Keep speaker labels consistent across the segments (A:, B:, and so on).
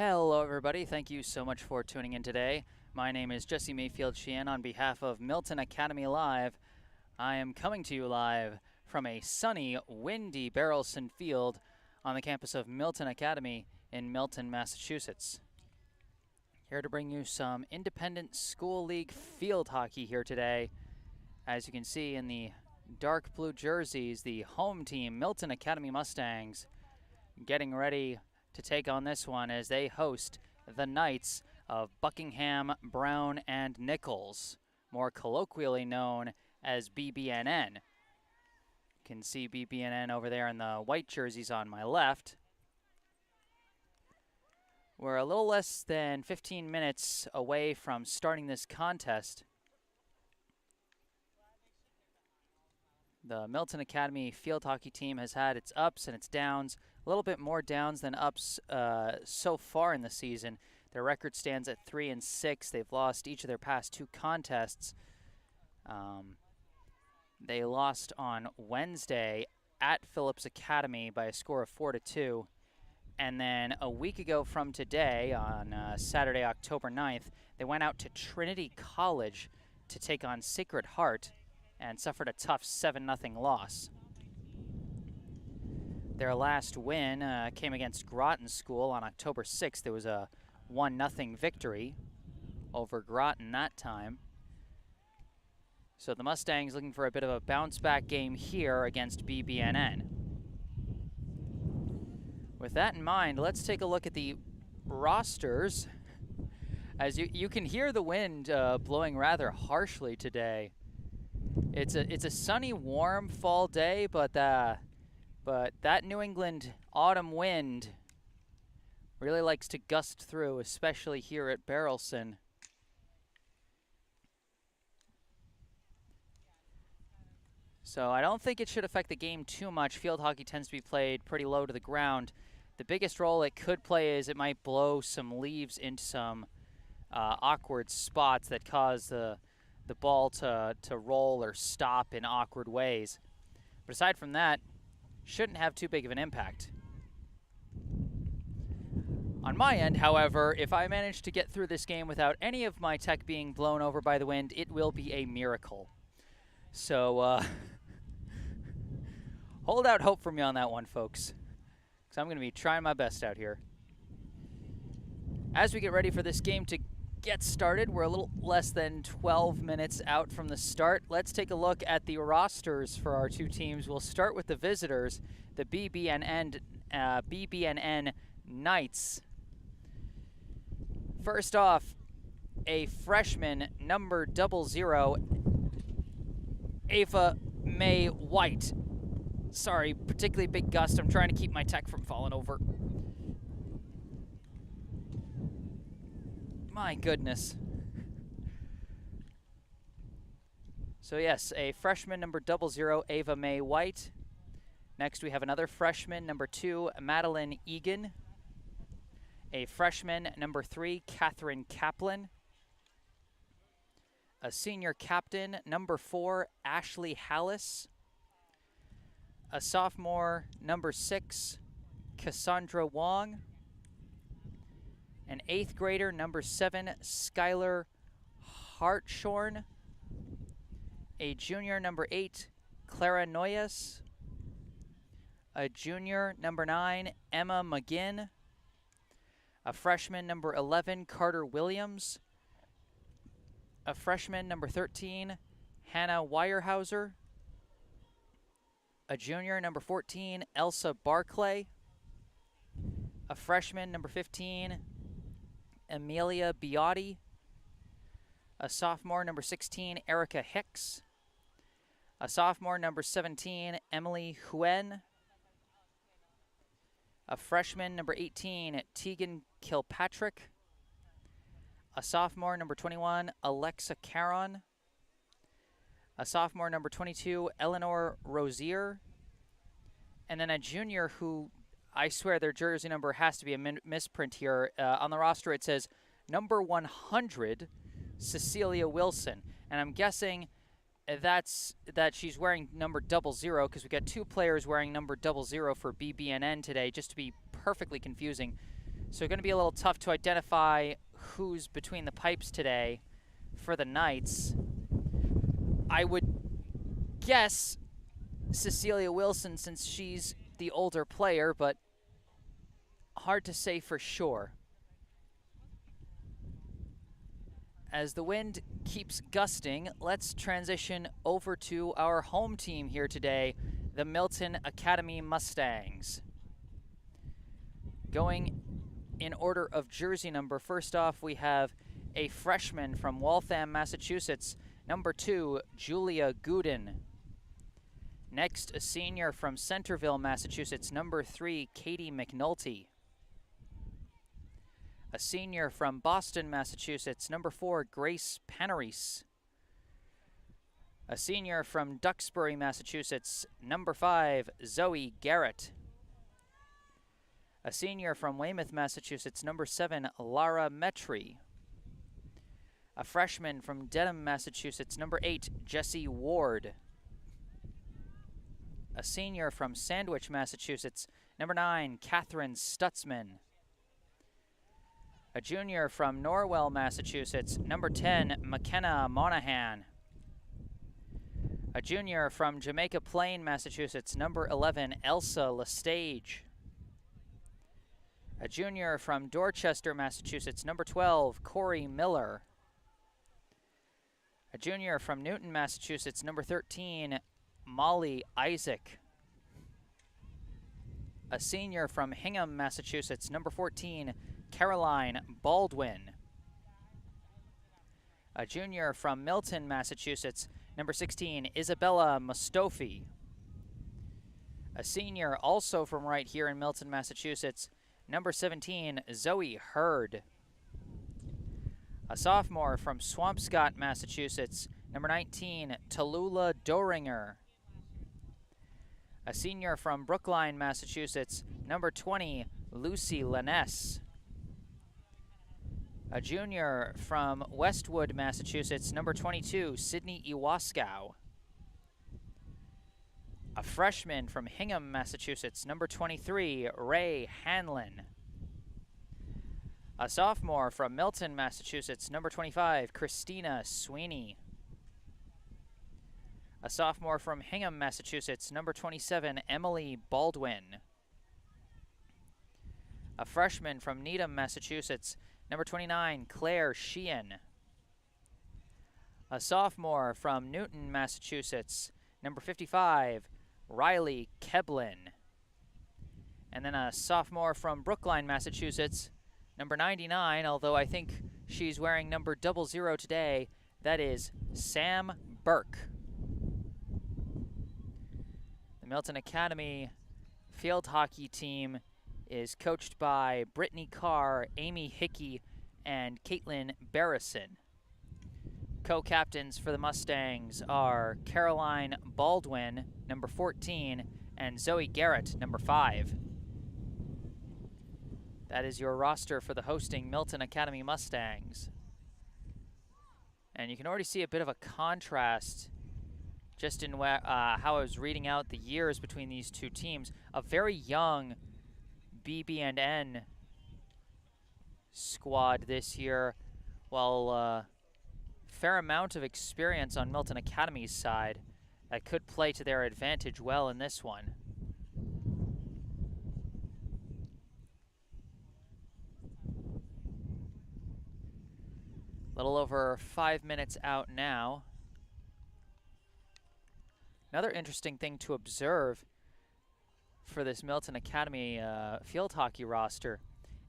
A: Hello everybody, thank you so much for tuning in today. My name is Jesse Mayfield Sheehan on behalf of Milton Academy Live. I am coming to you live from a sunny, windy Barrelson Field on the campus of Milton Academy in Milton, Massachusetts. Here to bring you some Independent School League field hockey here today. As you can see in the dark blue jerseys, the home team, Milton Academy Mustangs, getting ready to take on this one as they host the Knights of Buckingham, Brown, and Nichols, more colloquially known as BB&N. You can see BB&N over there in the white jerseys on my left. We're a little less than 15 minutes away from starting this contest. The Milton Academy field hockey team has had its ups and its downs, a little bit more downs than ups so far in the season. Their record stands at 3-6. They've lost each of their past two contests. They lost on Wednesday at Phillips Academy by a score of 4-2. And then a week ago from today, on Saturday, October 9th, they went out to Trinity College to take on Sacred Heart and suffered a tough 7-0 loss. Their last win came against Groton School on October 6th. It was a 1-0 victory over Groton that time. So the Mustangs looking for a bit of a bounce-back game here against BB&N. With that in mind, let's take a look at the rosters. As you can hear the wind blowing rather harshly today. It's a sunny, warm fall day, but that New England autumn wind really likes to gust through, especially here at Barrelson. So I don't think it should affect the game too much. Field hockey tends to be played pretty low to the ground. The biggest role it could play is it might blow some leaves into some awkward spots that cause the ball to roll or stop in awkward ways. But aside from that, shouldn't have too big of an impact. On my end, however, if I manage to get through this game without any of my tech being blown over by the wind, it will be a miracle. So, hold out hope for me on that one, folks, because I'm going to be trying my best out here. As we get ready for this game to get started, we're a little less than 12 minutes out from the start. Let's take a look at the rosters for our two teams. We'll start with the visitors, the BB&N Knights. First off, a freshman, number 00, Ava Mae White. Sorry, particularly big gust. I'm trying to keep my tech from falling over. My goodness. So yes, a freshman, number 00, Ava Mae White. Next we have another freshman, number 2, Madeline Egan. A freshman, number 3, Catherine Kaplan. A senior captain, number 4, Ashley Hallis. A sophomore, number 6, Cassandra Wong. An 8th grader, number 7, Skylar Hartshorn. A junior, number 8, Clara Noyes. A junior, number 9, Emma McGinn. A freshman, number 11, Carter Williams. A freshman, number 13, Hannah Weyerhauser. A junior, number 14, Elsa Barclay. A freshman, number 15, Amelia Biotti. A sophomore, number 16, Erica Hicks. A sophomore, number 17, Emily Huen. A freshman, number 18, Tegan Kilpatrick. A sophomore, number 21, Alexa Caron. A sophomore, number 22, Eleanor Rosier. And then a junior who, I swear their jersey number has to be a misprint here. On the roster it says number 100, Cecilia Wilson. And I'm guessing that she's wearing number 00 because we got two players wearing number 00 for BB&N today, just to be perfectly confusing. So going to be a little tough to identify who's between the pipes today for the Knights. I would guess Cecilia Wilson since she's the older player, but hard to say for sure. As the wind keeps gusting, let's transition over to our home team here today, the Milton Academy Mustangs. Going in order of jersey number, first off we have a freshman from Waltham, Massachusetts, number 2, Julia Gooden. Next, a senior from Centerville, Massachusetts, number 3, Katie McNulty. A senior from Boston, Massachusetts, number 4, Grace Paneris. A senior from Duxbury, Massachusetts, number 5, Zoe Garrett. A senior from Weymouth, Massachusetts, number 7, Lara Metri. A freshman from Dedham, Massachusetts, number 8, Jessie Ward. A senior from Sandwich, Massachusetts, number 9, Catherine Stutzman. A junior from Norwell, Massachusetts, number 10, McKenna Monahan. A junior from Jamaica Plain, Massachusetts, number 11, Elsa Lestage. A junior from Dorchester, Massachusetts, number 12, Corey Miller. A junior from Newton, Massachusetts, number 13, Molly Isaac. A senior from Hingham, Massachusetts, number 14, Caroline Baldwin. A junior from Milton, Massachusetts, number 16, Isabella Mustofi. A senior also from right here in Milton, Massachusetts, number 17, Zoe Hurd. A sophomore from Swampscott, Massachusetts, number 19, Tallulah Doringer. A senior from Brookline, Massachusetts, number 20, Lucy Laness. A junior from Westwood, Massachusetts, number 22, Sydney Iwaskow. A freshman from Hingham, Massachusetts, number 23, Ray Hanlon. A sophomore from Milton, Massachusetts, number 25, Christina Sweeney. A sophomore from Hingham, Massachusetts, number 27, Emily Baldwin. A freshman from Needham, Massachusetts, number 29, Claire Sheehan. A sophomore from Newton, Massachusetts, number 55, Riley Keblin. And then a sophomore from Brookline, Massachusetts, number 99, although I think she's wearing number 00 today, that is Sam Burke. The Milton Academy field hockey team is coached by Brittany Carr, Amy Hickey, and Caitlin Barrison. Co-captains for the Mustangs are Caroline Baldwin, number 14, and Zoe Garrett, number 5. That is your roster for the hosting Milton Academy Mustangs. And you can already see a bit of a contrast just in how I was reading out the years between these two teams. A very young BB&N squad this year, while fair amount of experience on Milton Academy's side that could play to their advantage well in this one. A little over 5 minutes out now. Another interesting thing to observe for this Milton Academy field hockey roster,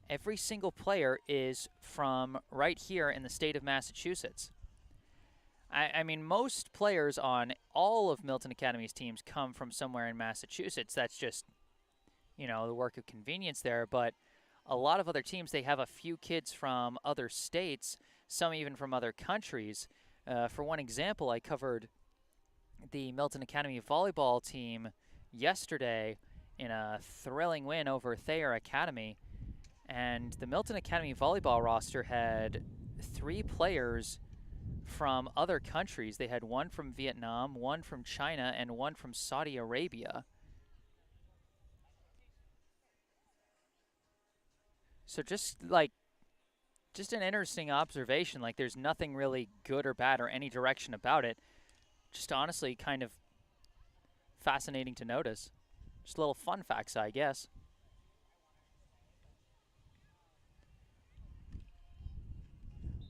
A: every single player is from right here in the state of Massachusetts. I mean, most players on all of Milton Academy's teams come from somewhere in Massachusetts. That's just, you know, the work of convenience there. But a lot of other teams, they have a few kids from other states, some even from other countries. For one example, I covered the Milton Academy volleyball team yesterday in a thrilling win over Thayer Academy. And the Milton Academy volleyball roster had 3 players from other countries. They had 1 from Vietnam, 1 from China, and 1 from Saudi Arabia. So just an interesting observation. Like there's nothing really good or bad or any direction about it. Just honestly kind of fascinating to notice. Just little fun facts, I guess.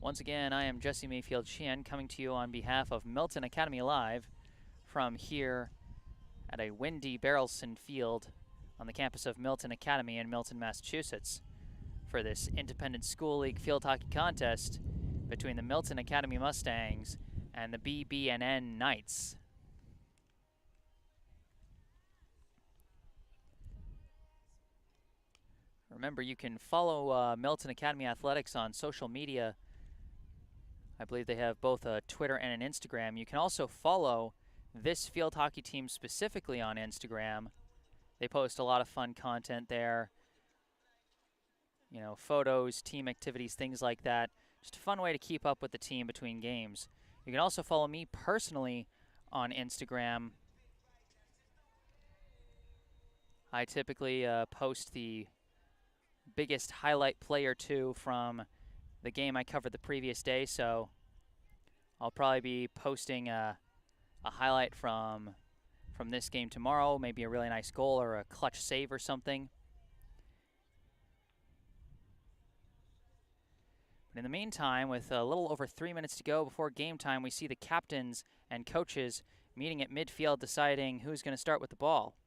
A: Once again, I am Jesse Mayfield Sheehan coming to you on behalf of Milton Academy Live from here at a windy Barrelson field on the campus of Milton Academy in Milton, Massachusetts for this Independent School League field hockey contest between the Milton Academy Mustangs and the BB&N Knights. Remember, you can follow Milton Academy Athletics on social media. I believe they have both a Twitter and an Instagram. You can also follow this field hockey team specifically on Instagram. They post a lot of fun content there. You know, photos, team activities, things like that. Just a fun way to keep up with the team between games. You can also follow me personally on Instagram. I typically post the biggest highlight play or two from the game I covered the previous day, so I'll probably be posting a highlight from this game tomorrow, maybe a really nice goal or a clutch save or something. But in the meantime, with a little over 3 minutes to go before game time, we see the captains and coaches meeting at midfield deciding who's going to start with the ball.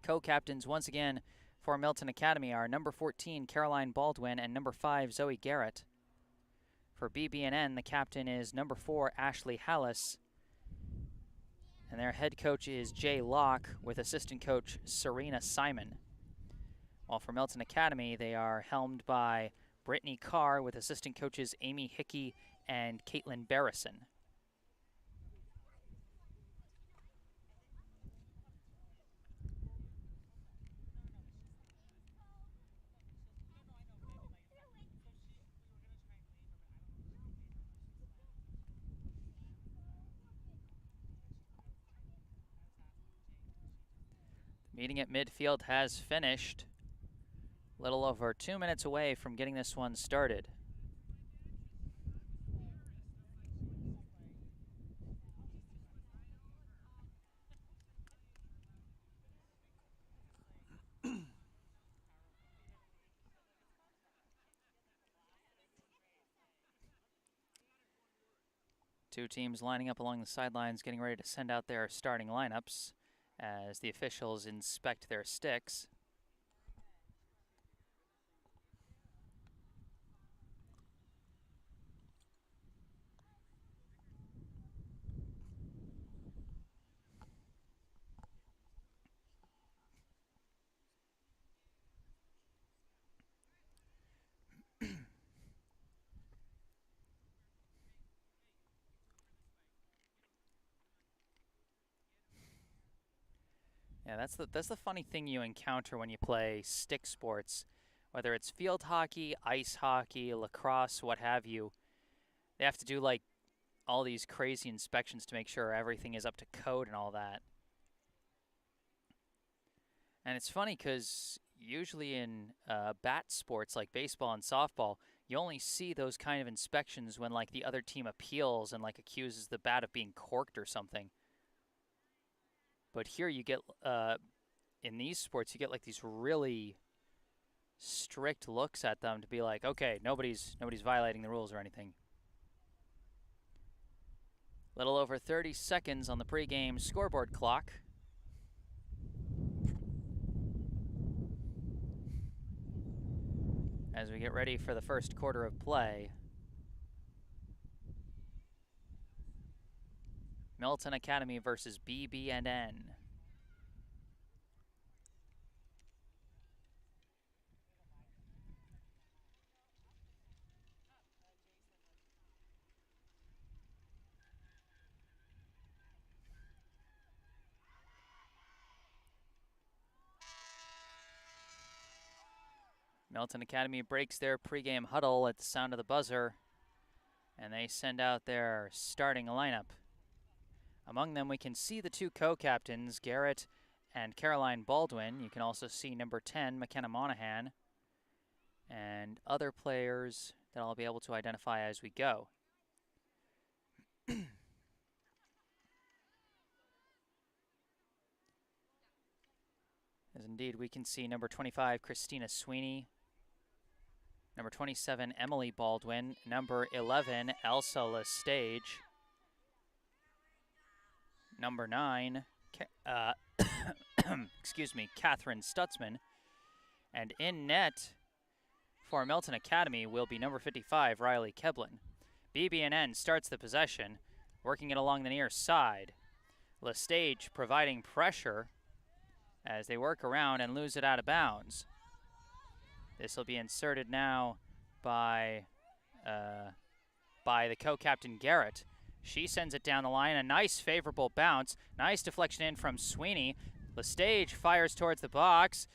A: Co-captains once again for Milton Academy are number 14, Caroline Baldwin, and number 5, Zoe Garrett. For BB&N, the captain is number 4, Ashley Hallis. And their head coach is Jay Locke with assistant coach Serena Simon. While for Milton Academy, they are helmed by Brittany Carr with assistant coaches Amy Hickey and Caitlin Barrison. The meeting at midfield has finished. A little over 2 minutes away from getting this one started. Two teams lining up along the sidelines, getting ready to send out their starting lineups as the officials inspect their sticks. Yeah, that's the funny thing you encounter when you play stick sports, whether it's field hockey, ice hockey, lacrosse, what have you. They have to do like all these crazy inspections to make sure everything is up to code and all that. And it's funny because usually in bat sports like baseball and softball, you only see those kind of inspections when like the other team appeals and like accuses the bat of being corked or something. But here you get, in these sports, you get like these really strict looks at them to be like, okay, nobody's violating the rules or anything. Little over 30 seconds on the pregame scoreboard clock. As we get ready for the first quarter of play. Milton Academy versus BB&N. Milton Academy breaks their pregame huddle at the sound of the buzzer, and they send out their starting lineup. Among them, we can see the two co-captains, Garrett and Caroline Baldwin. You can also see number 10, McKenna Monahan, and other players that I'll be able to identify as we go. As indeed, we can see number 25, Christina Sweeney, number 27, Emily Baldwin, number 11, Elsa Lestage, number 9, excuse me, Catherine Stutzman, and in net for Milton Academy will be number 55, Riley Keblin. BB&N starts the possession, working it along the near side. Lestage providing pressure as they work around and lose it out of bounds. This will be inserted now by the co-captain Garrett. She sends it down the line. A nice favorable bounce. Nice deflection in from Sweeney. Lestage fires towards the box.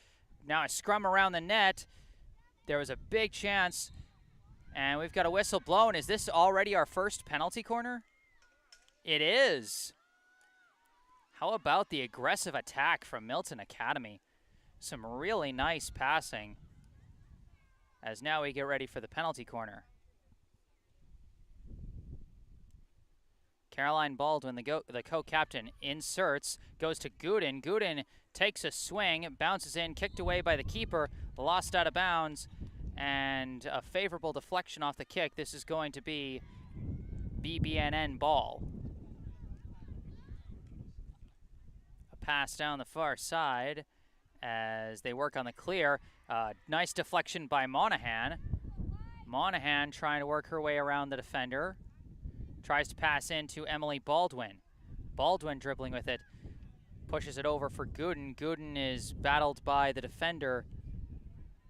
A: Now a scrum around the net. There was a big chance, and we've got a whistle blown. Is this already our first penalty corner? It is. How about the aggressive attack from Milton Academy? Some really nice passing as now we get ready for the penalty corner. Caroline Baldwin, the co-captain, inserts, goes to Gooden. Gooden takes a swing, bounces in, kicked away by the keeper, lost out of bounds, and a favorable deflection off the kick. This is going to be BB&N ball. Pass down the far side as they work on the clear. Nice deflection by Monahan. Monahan trying to work her way around the defender. Tries to pass into Emily Baldwin. Baldwin dribbling with it. Pushes it over for Gooden. Gooden is battled by the defender.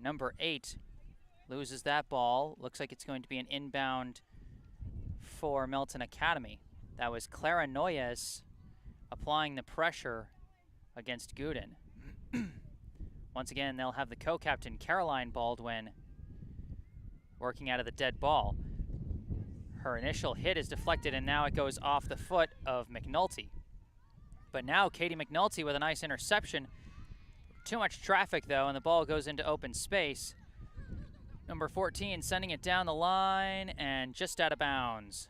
A: Number 8 loses that ball. Looks like it's going to be an inbound for Milton Academy. That was Clara Noyes applying the pressure against Gooden. Once again, they'll have the co-captain, Caroline Baldwin, working out of the dead ball. Her initial hit is deflected, and now it goes off the foot of McNulty. But now Katie McNulty with a nice interception. Too much traffic, though, and the ball goes into open space. Number 14 sending it down the line and just out of bounds.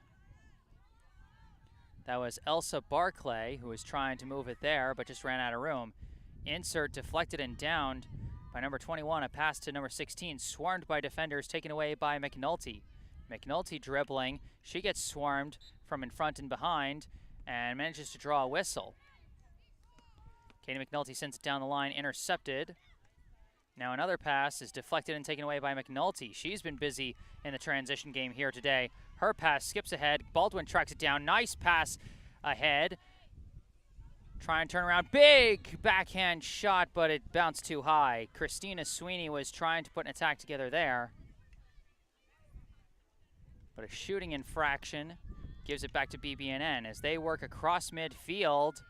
A: That was Elsa Barclay, who was trying to move it there, but just ran out of room. Insert deflected and downed by number 21. A pass to number 16, swarmed by defenders, taken away by McNulty. McNulty dribbling. She gets swarmed from in front and behind and manages to draw a whistle. Katie McNulty sends it down the line, intercepted. Now another pass is deflected and taken away by McNulty. She's been busy in the transition game here today. Her pass skips ahead. Baldwin tracks it down. Nice pass ahead. Try and turn around. Big backhand shot, but it bounced too high. Christina Sweeney was trying to put an attack together there. But a shooting infraction gives it back to BB&N as they work across midfield.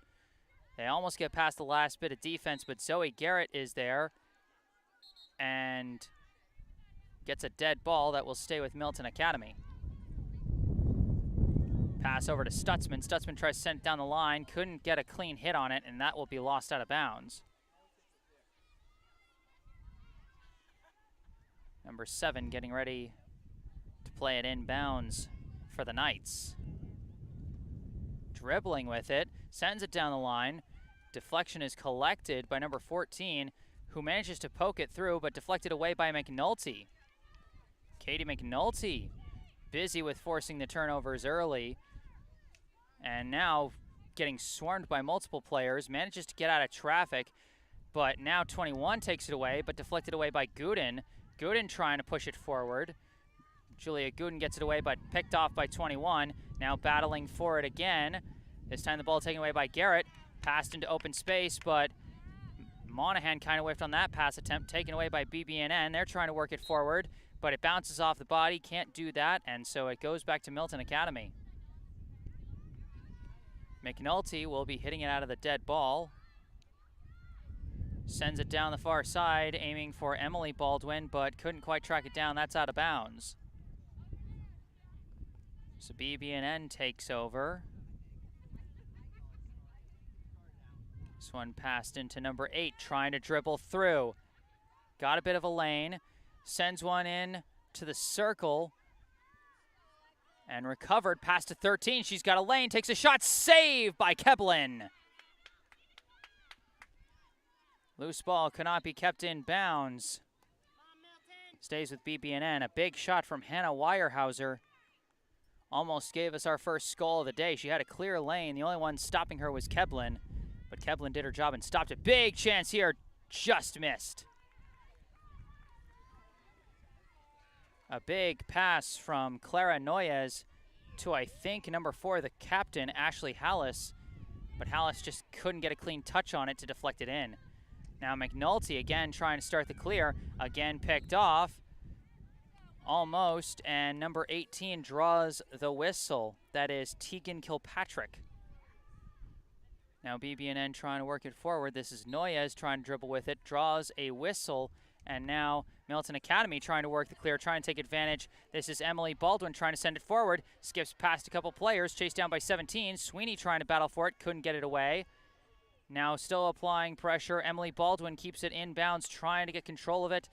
A: They almost get past the last bit of defense, but Zoe Garrett is there and gets a dead ball that will stay with Milton Academy. Pass over to Stutzman. Stutzman tries to send it down the line, couldn't get a clean hit on it, and that will be lost out of bounds. Number 7 getting ready to play it inbounds for the Knights. Dribbling with it, sends it down the line. Deflection is collected by number 14, who manages to poke it through, but deflected away by McNulty. Katie McNulty busy with forcing the turnovers early, and now getting swarmed by multiple players, manages to get out of traffic, but now 21 takes it away, but deflected away by Gooden. Gooden trying to push it forward. Julia Gooden gets it away, but picked off by 21. Now battling for it again. This time the ball taken away by Garrett. Passed into open space, but Monahan kind of whiffed on that pass attempt, taken away by BB&N. They're trying to work it forward, but it bounces off the body, can't do that, and so it goes back to Milton Academy. McNulty will be hitting it out of the dead ball. Sends it down the far side, aiming for Emily Baldwin, but couldn't quite track it down. That's out of bounds. So BB&N takes over. This one passed into number 8, trying to dribble through. Got a bit of a lane. Sends one in to the circle. And recovered, past to 13. She's got a lane, takes a shot, saved by Keblin. Loose ball cannot be kept in bounds. Stays with BB&N. A big shot from Hannah Weyerhauser. Almost gave us our first skull of the day. She had a clear lane. The only one stopping her was Keblin. But Keblin did her job and stopped it. Big chance here. Just missed. A big pass from Clara Noyes to, I think, number 4, the captain, Ashley Hallis. But Hallis just couldn't get a clean touch on it to deflect it in. Now McNulty again trying to start the clear. Again picked off. Almost. And number 18 draws the whistle. That is Tegan Kilpatrick. Now BB&N trying to work it forward. This is Noyes trying to dribble with it. Draws a whistle. And now Milton Academy trying to work the clear, trying to take advantage. This is Emily Baldwin trying to send it forward. Skips past a couple players. Chased down by 17. Sweeney trying to battle for it. Couldn't get it away. Now still applying pressure. Emily Baldwin keeps it inbounds, trying to get control of it.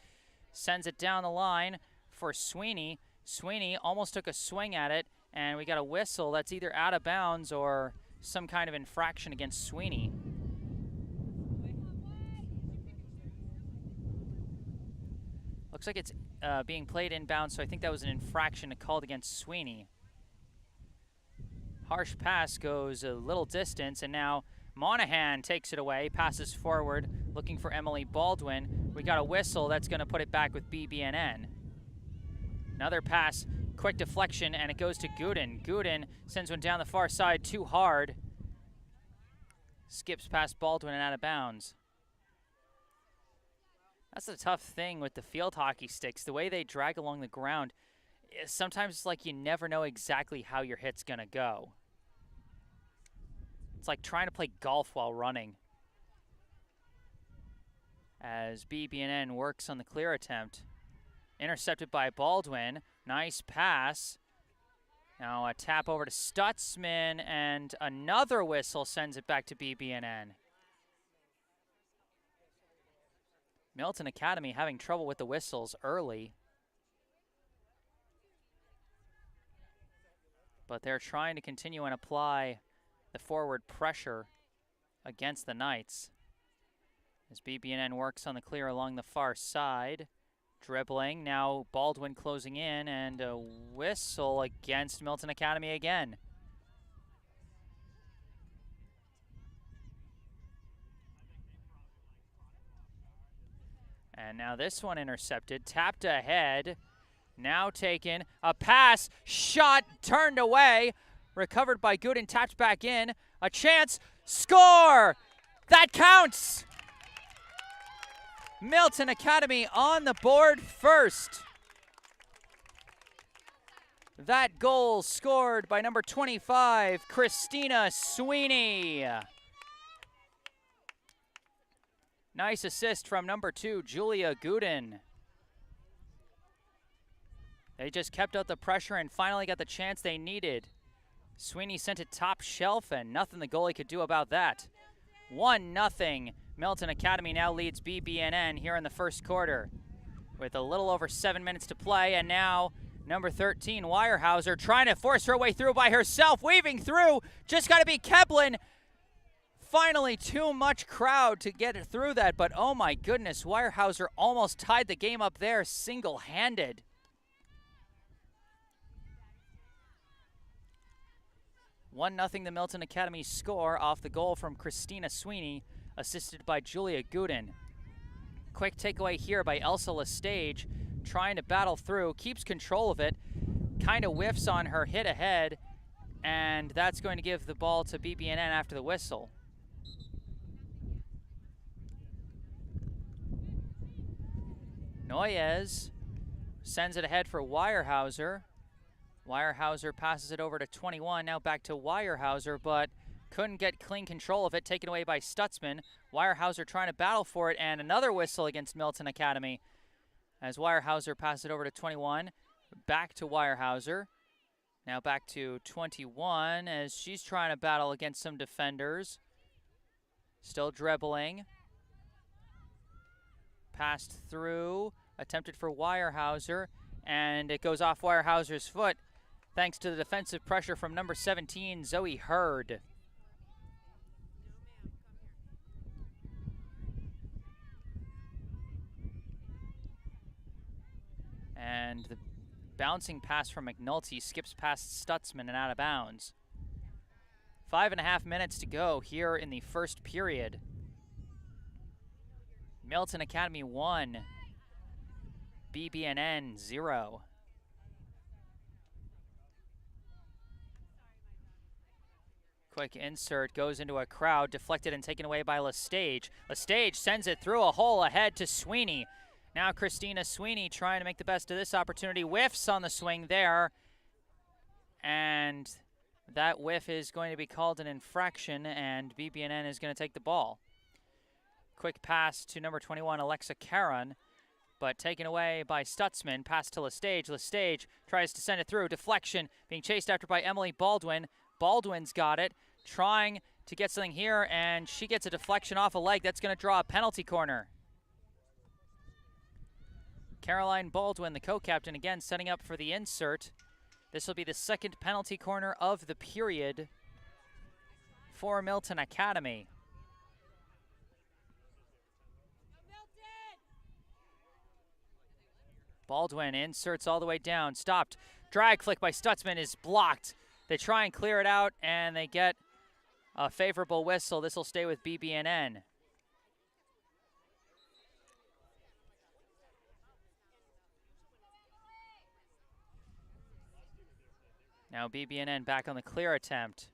A: Sends it down the line for Sweeney. Sweeney almost took a swing at it, and we got a whistle that's either out of bounds or some kind of infraction against Sweeney. Looks like it's being played inbounds, so I think that was an infraction called against Sweeney. Harsh pass goes a little distance, and now Monahan takes it away, passes forward, looking for Emily Baldwin. We got a whistle that's going to put it back with BB&N. Another pass, quick deflection, and it goes to Gooden. Gooden sends one down the far side too hard. Skips past Baldwin and out of bounds. That's the tough thing with the field hockey sticks. The way they drag along the ground, sometimes it's like you never know exactly how your hit's going to go. It's like trying to play golf while running. As BB&N works on the clear attempt. Intercepted by Baldwin. Nice pass. Now a tap over to Stutzman, and another whistle sends it back to BB&N. Milton Academy having trouble with the whistles early. But they're trying to continue and apply the forward pressure against the Knights. As BB&N works on the clear along the far side. Dribbling, now Baldwin closing in, and a whistle against Milton Academy again. And now this one intercepted, tapped ahead, now taken, a pass, shot, turned away, recovered by Gooden, tapped back in, a chance, score! That counts! Milton Academy on the board first. That goal scored by number 25, Christina Sweeney. Nice assist from number 2, Julia Gooden. They just kept out the pressure and finally got the chance they needed. Sweeney sent it top shelf, and nothing the goalie could do about that. 1-0. Milton Academy now leads BB&N here in the first quarter with a little over 7 minutes to play. And now number 13, Weyerhauser, trying to force her way through by herself, weaving through. Just got to be Keblin. Finally, too much crowd to get through that. But oh my goodness, Weyerhauser almost tied the game up there single-handed. One 0 the Milton Academy score off the goal from Christina Sweeney, assisted by Julia Gooden. Quick takeaway here by Elsa Lestage, trying to battle through, keeps control of it, kind of whiffs on her hit ahead, and that's going to give the ball to BB&N after the whistle. Noyes sends it ahead for Weyerhauser. Weyerhauser passes it over to 21, now back to Weyerhauser, but couldn't get clean control of it, taken away by Stutzman. Weyerhauser trying to battle for it, and another whistle against Milton Academy. As Weyerhauser passes it over to 21, back to Weyerhauser. Now back to 21 as she's trying to battle against some defenders. Still dribbling. Passed through, attempted for Weyerhaeuser, and it goes off Weyerhaeuser's foot thanks to the defensive pressure from number 17, Zoe Hurd. And the bouncing pass from McNulty skips past Stutzman and out of bounds. 5.5 minutes to go here in the first period. Milton Academy 1, BB&N 0. Quick insert, goes into a crowd, deflected and taken away by Lestage. Lestage sends it through a hole ahead to Sweeney. Now Christina Sweeney trying to make the best of this opportunity. Whiffs on the swing there. And that whiff is going to be called an infraction, and BB&N is going to take the ball. Quick pass to number 21, Alexa Caron, but taken away by Stutzman. Pass to Lestage. Lestage tries to send it through. Deflection being chased after by Emily Baldwin. Baldwin's got it, trying to get something here, and she gets a deflection off a leg. That's going to draw a penalty corner. Caroline Baldwin, the co-captain, again setting up for the insert. This will be the second penalty corner of the period for Milton Academy. Baldwin inserts all the way down, stopped. Drag flick by Stutzman is blocked. They try and clear it out, and they get a favorable whistle. This will stay with BB&N. Now BB&N back on the clear attempt.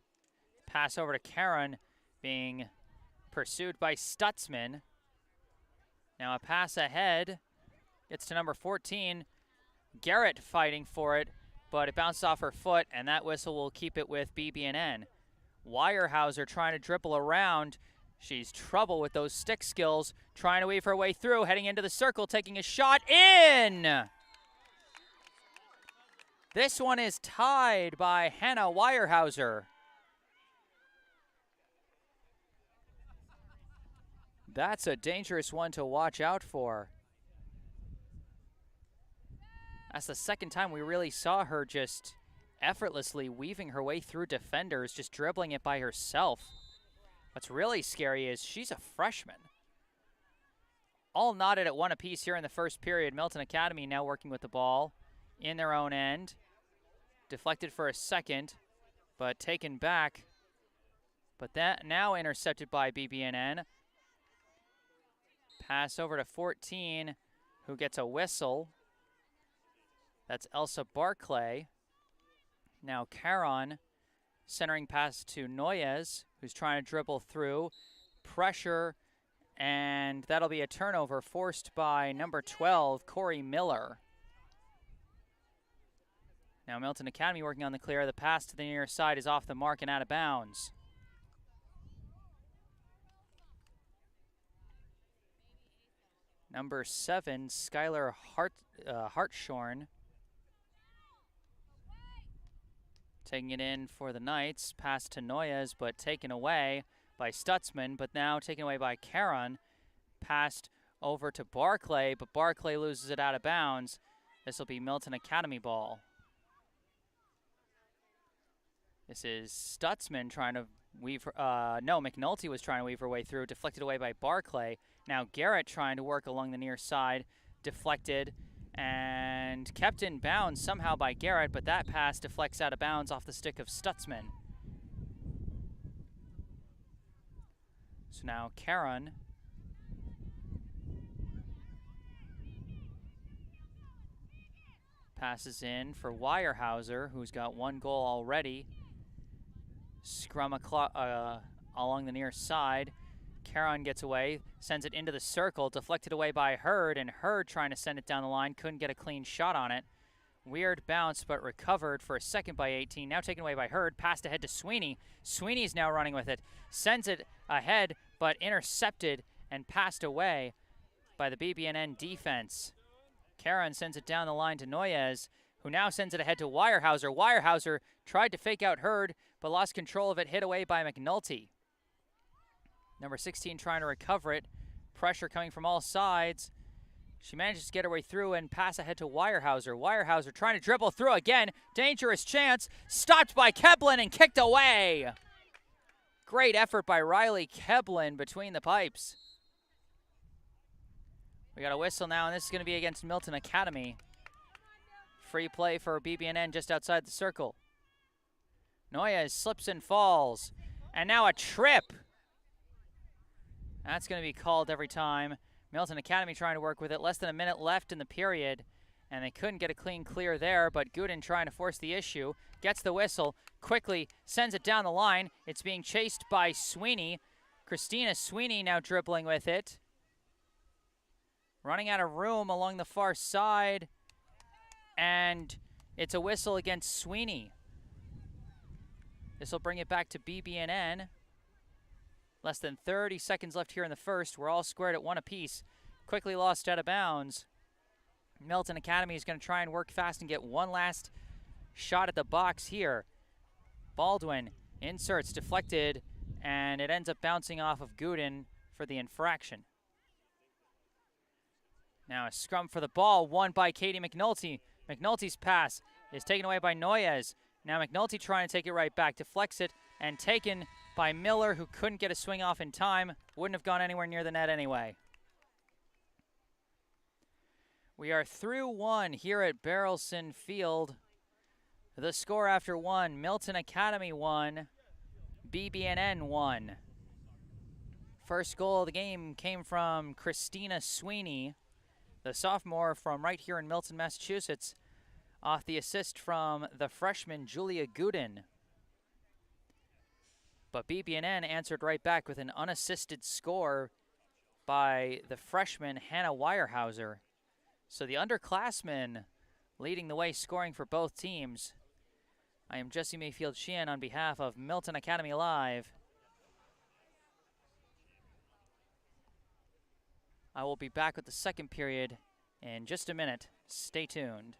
A: Pass over to Caron, being pursued by Stutzman. Now a pass ahead. Gets to number 14. Garrett fighting for it, but it bounced off her foot, and that whistle will keep it with BB&N. Weyerhaeuser trying to dribble around. She's trouble with those stick skills, trying to weave her way through, heading into the circle, taking a shot in! This one is tied by Hannah Weyerhaeuser. That's a dangerous one to watch out for. That's the second time we really saw her just effortlessly weaving her way through defenders, just dribbling it by herself. What's really scary is she's a freshman. All knotted at one apiece here in the first period. Milton Academy now working with the ball in their own end. Deflected for a second, but taken back. But that now intercepted by BB&N. Pass over to 14, who gets a whistle. That's Elsa Barclay. Now Caron centering pass to Noyes, who's trying to dribble through. Pressure, and that'll be a turnover forced by number 12, Corey Miller. Now Milton Academy working on the clear. The pass to the near side is off the mark and out of bounds. Number 7, Skylar Hartshorn. Taking it in for the Knights. Pass to Noyes, but taken away by Stutzman, but now taken away by Caron. Passed over to Barclay, but Barclay loses it out of bounds. This will be Milton Academy ball. This is Stutzman trying to weave, McNulty was trying to weave her way through, deflected away by Barclay. Now Garrett trying to work along the near side, deflected and kept in bounds somehow by Garrett, but that pass deflects out of bounds off the stick of Stutzman. So now Caron passes in for Weyerhaeuser, who's got one goal already. Scrum along the near side. Caron gets away, sends it into the circle, deflected away by Hurd, and Hurd trying to send it down the line, couldn't get a clean shot on it. Weird bounce, but recovered for a second by 18. Now taken away by Hurd, passed ahead to Sweeney. Sweeney's now running with it, sends it ahead, but intercepted and passed away by the BB&N defense. Caron sends it down the line to Noyes, who now sends it ahead to Weyerhaeuser. Weyerhaeuser tried to fake out Hurd, but lost control of it, hit away by McNulty. Number 16 trying to recover it. Pressure coming from all sides. She manages to get her way through and pass ahead to Weyerhaeuser. Weyerhaeuser trying to dribble through again. Dangerous chance. Stopped by Keblin and kicked away. Great effort by Riley Keblin between the pipes. We got a whistle now, and this is going to be against Milton Academy. Free play for BB&N just outside the circle. Noyes slips and falls. And now a trip. That's going to be called every time. Milton Academy trying to work with it. Less than a minute left in the period. And they couldn't get a clean clear there, but Gooden trying to force the issue. Gets the whistle. Quickly sends it down the line. It's being chased by Sweeney. Christina Sweeney now dribbling with it. Running out of room along the far side. And it's a whistle against Sweeney. This will bring it back to BB&N. Less than 30 seconds left here in the first. We're all squared at 1 apiece. Quickly lost out of bounds. Milton Academy is going to try and work fast and get one last shot at the box here. Baldwin inserts, deflected, and it ends up bouncing off of Gooden for the infraction. Now a scrum for the ball, won by Katie McNulty. McNulty's pass is taken away by Noyes. Now McNulty trying to take it right back, deflects it, and taken by Miller, who couldn't get a swing off in time. Wouldn't have gone anywhere near the net anyway. We are through 1 here at Barrelson Field. The score after 1, Milton Academy 1, BB&N 1. First goal of the game came from Christina Sweeney, the sophomore from right here in Milton, Massachusetts, off the assist from the freshman Julia Gooden. But BB&N answered right back with an unassisted score by the freshman Hannah Weyerhaeuser. So the underclassmen leading the way, scoring for both teams. I am Jesse Mayfield Sheehan on behalf of Milton Academy Live. I will be back with the second period in just a minute. Stay tuned.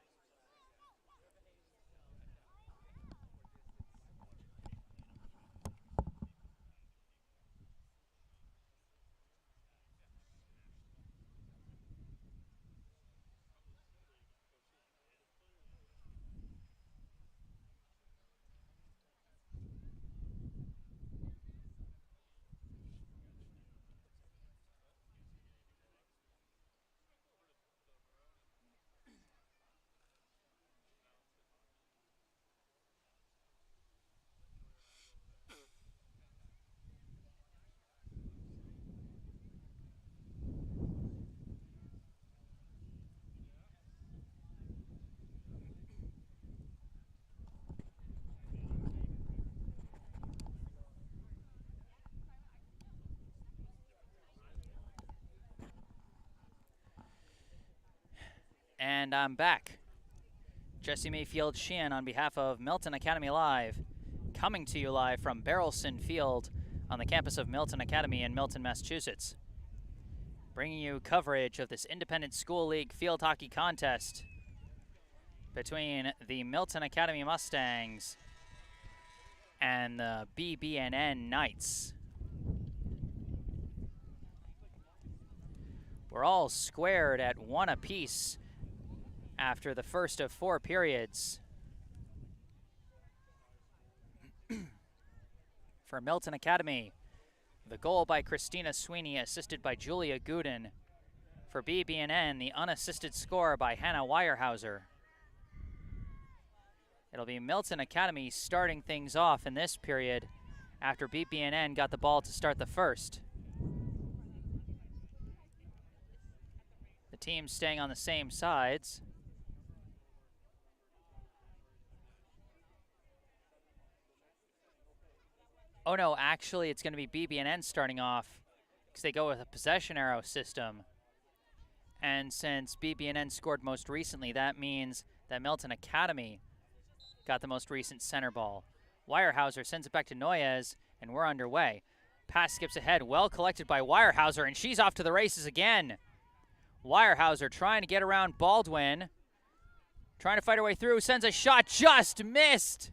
A: And I'm back. Jesse Mayfield Sheehan on behalf of Milton Academy Live, coming to you live from Barrelson Field on the campus of Milton Academy in Milton, Massachusetts. Bringing you coverage of this Independent School League field hockey contest between the Milton Academy Mustangs and the BB&N Knights. We're all squared at 1 apiece after the first of 4 periods. For Milton Academy, the goal by Christina Sweeney, assisted by Julia Gooden. For BB&N, the unassisted score by Hannah Weyerhaeuser. It'll be Milton Academy starting things off in this period after BB&N got the ball to start the first. The teams staying on the same sides. Oh no, actually it's going to be BB&N starting off because they go with a possession arrow system. And since BB&N scored most recently, that means that Milton Academy got the most recent center ball. Weyerhaeuser sends it back to Noyes, and we're underway. Pass skips ahead, well collected by Weyerhaeuser, and she's off to the races again. Weyerhaeuser trying to get around Baldwin. Trying to fight her way through, sends a shot, just missed.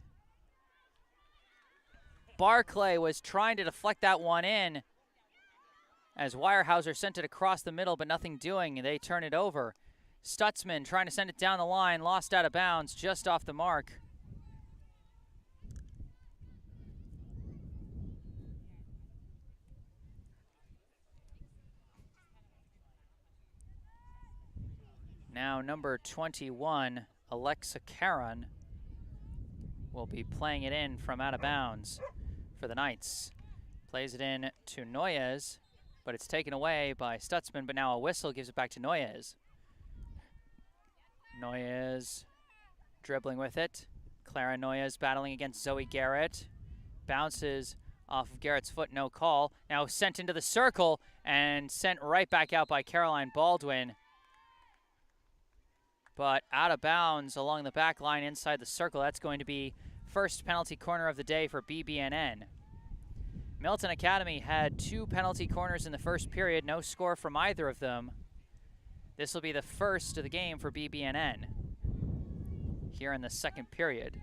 A: Barclay was trying to deflect that one in, as Weyerhaeuser sent it across the middle, but nothing doing. They turn it over. Stutzman trying to send it down the line, lost out of bounds, just off the mark. Now number 21, Alexa Caron, will be playing it in from out of bounds for the Knights. Plays it in to Noyes, but it's taken away by Stutzman, but now a whistle gives it back to Noyes. Noyes dribbling with it. Clara Noyes battling against Zoe Garrett. Bounces off of Garrett's foot, no call. Now sent into the circle and sent right back out by Caroline Baldwin. But out of bounds along the back line inside the circle. That's going to be first penalty corner of the day for BB&N. Milton Academy had 2 penalty corners in the first period. No score from either of them. This will be the first of the game for BB&N here in the second period.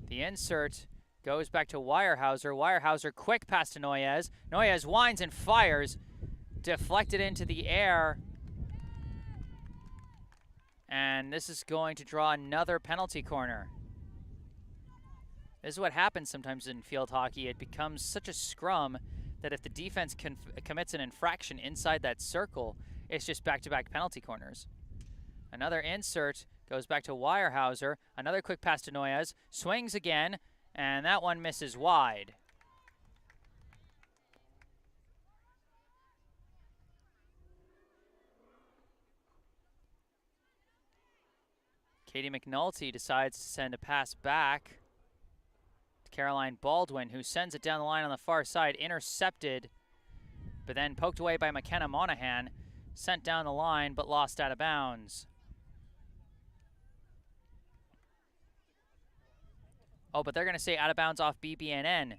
A: The insert goes back to Weyerhaeuser. Weyerhaeuser, quick pass to Noyes. Noyes winds and fires. Deflected into the air. And this is going to draw another penalty corner. This is what happens sometimes in field hockey. It becomes such a scrum that if the defense commits an infraction inside that circle, it's just back-to-back penalty corners. Another insert goes back to Weyerhaeuser. Another quick pass to Noyes. Swings again, and that one misses wide. Katie McNulty decides to send a pass back to Caroline Baldwin, who sends it down the line on the far side, intercepted, but then poked away by McKenna Monahan, sent down the line, but lost out of bounds. Oh, but they're going to say out of bounds off BB&N.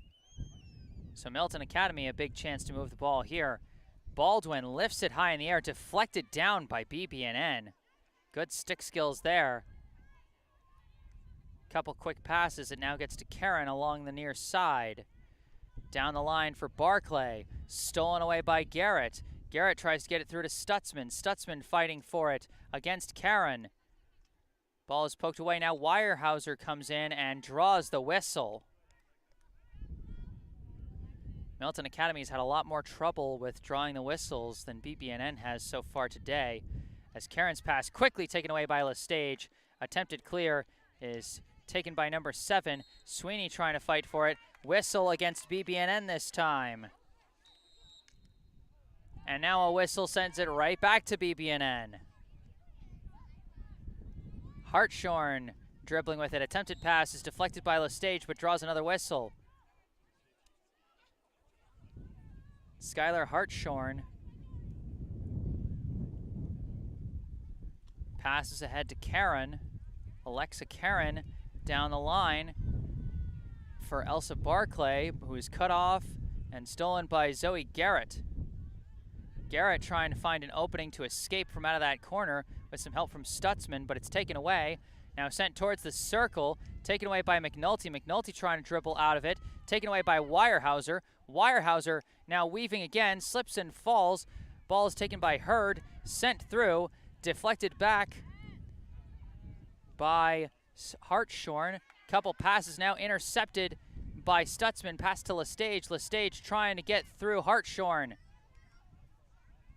A: So Milton Academy, a big chance to move the ball here. Baldwin lifts it high in the air, deflected down by BB&N. Good stick skills there. Couple quick passes. It now gets to Karen along the near side. Down the line for Barclay. Stolen away by Garrett. Garrett tries to get it through to Stutzman. Stutzman fighting for it against Karen. Ball is poked away. Now Weyerhaeuser comes in and draws the whistle. Milton Academy's had a lot more trouble with drawing the whistles than BB&N has so far today, as Karen's pass quickly taken away by Lestage. Attempted clear is taken by number 7. Sweeney trying to fight for it. Whistle against BB&N this time. And now a whistle sends it right back to BB&N. Hartshorn dribbling with it. Attempted pass is deflected by Lestage, but draws another whistle. Skylar Hartshorn passes ahead to Karen. Alexa Karen down the line for Elsa Barclay, who is cut off and stolen by Zoe Garrett. Garrett trying to find an opening to escape from out of that corner with some help from Stutzman, but it's taken away. Now sent towards the circle, taken away by McNulty. McNulty trying to dribble out of it, taken away by Weyerhaeuser. Weyerhaeuser now weaving again, slips and falls. Ball is taken by Hurd, sent through, deflected back by Hartshorn. Couple passes now intercepted by Stutzman. Pass to Lestage. Lestage trying to get through Hartshorn.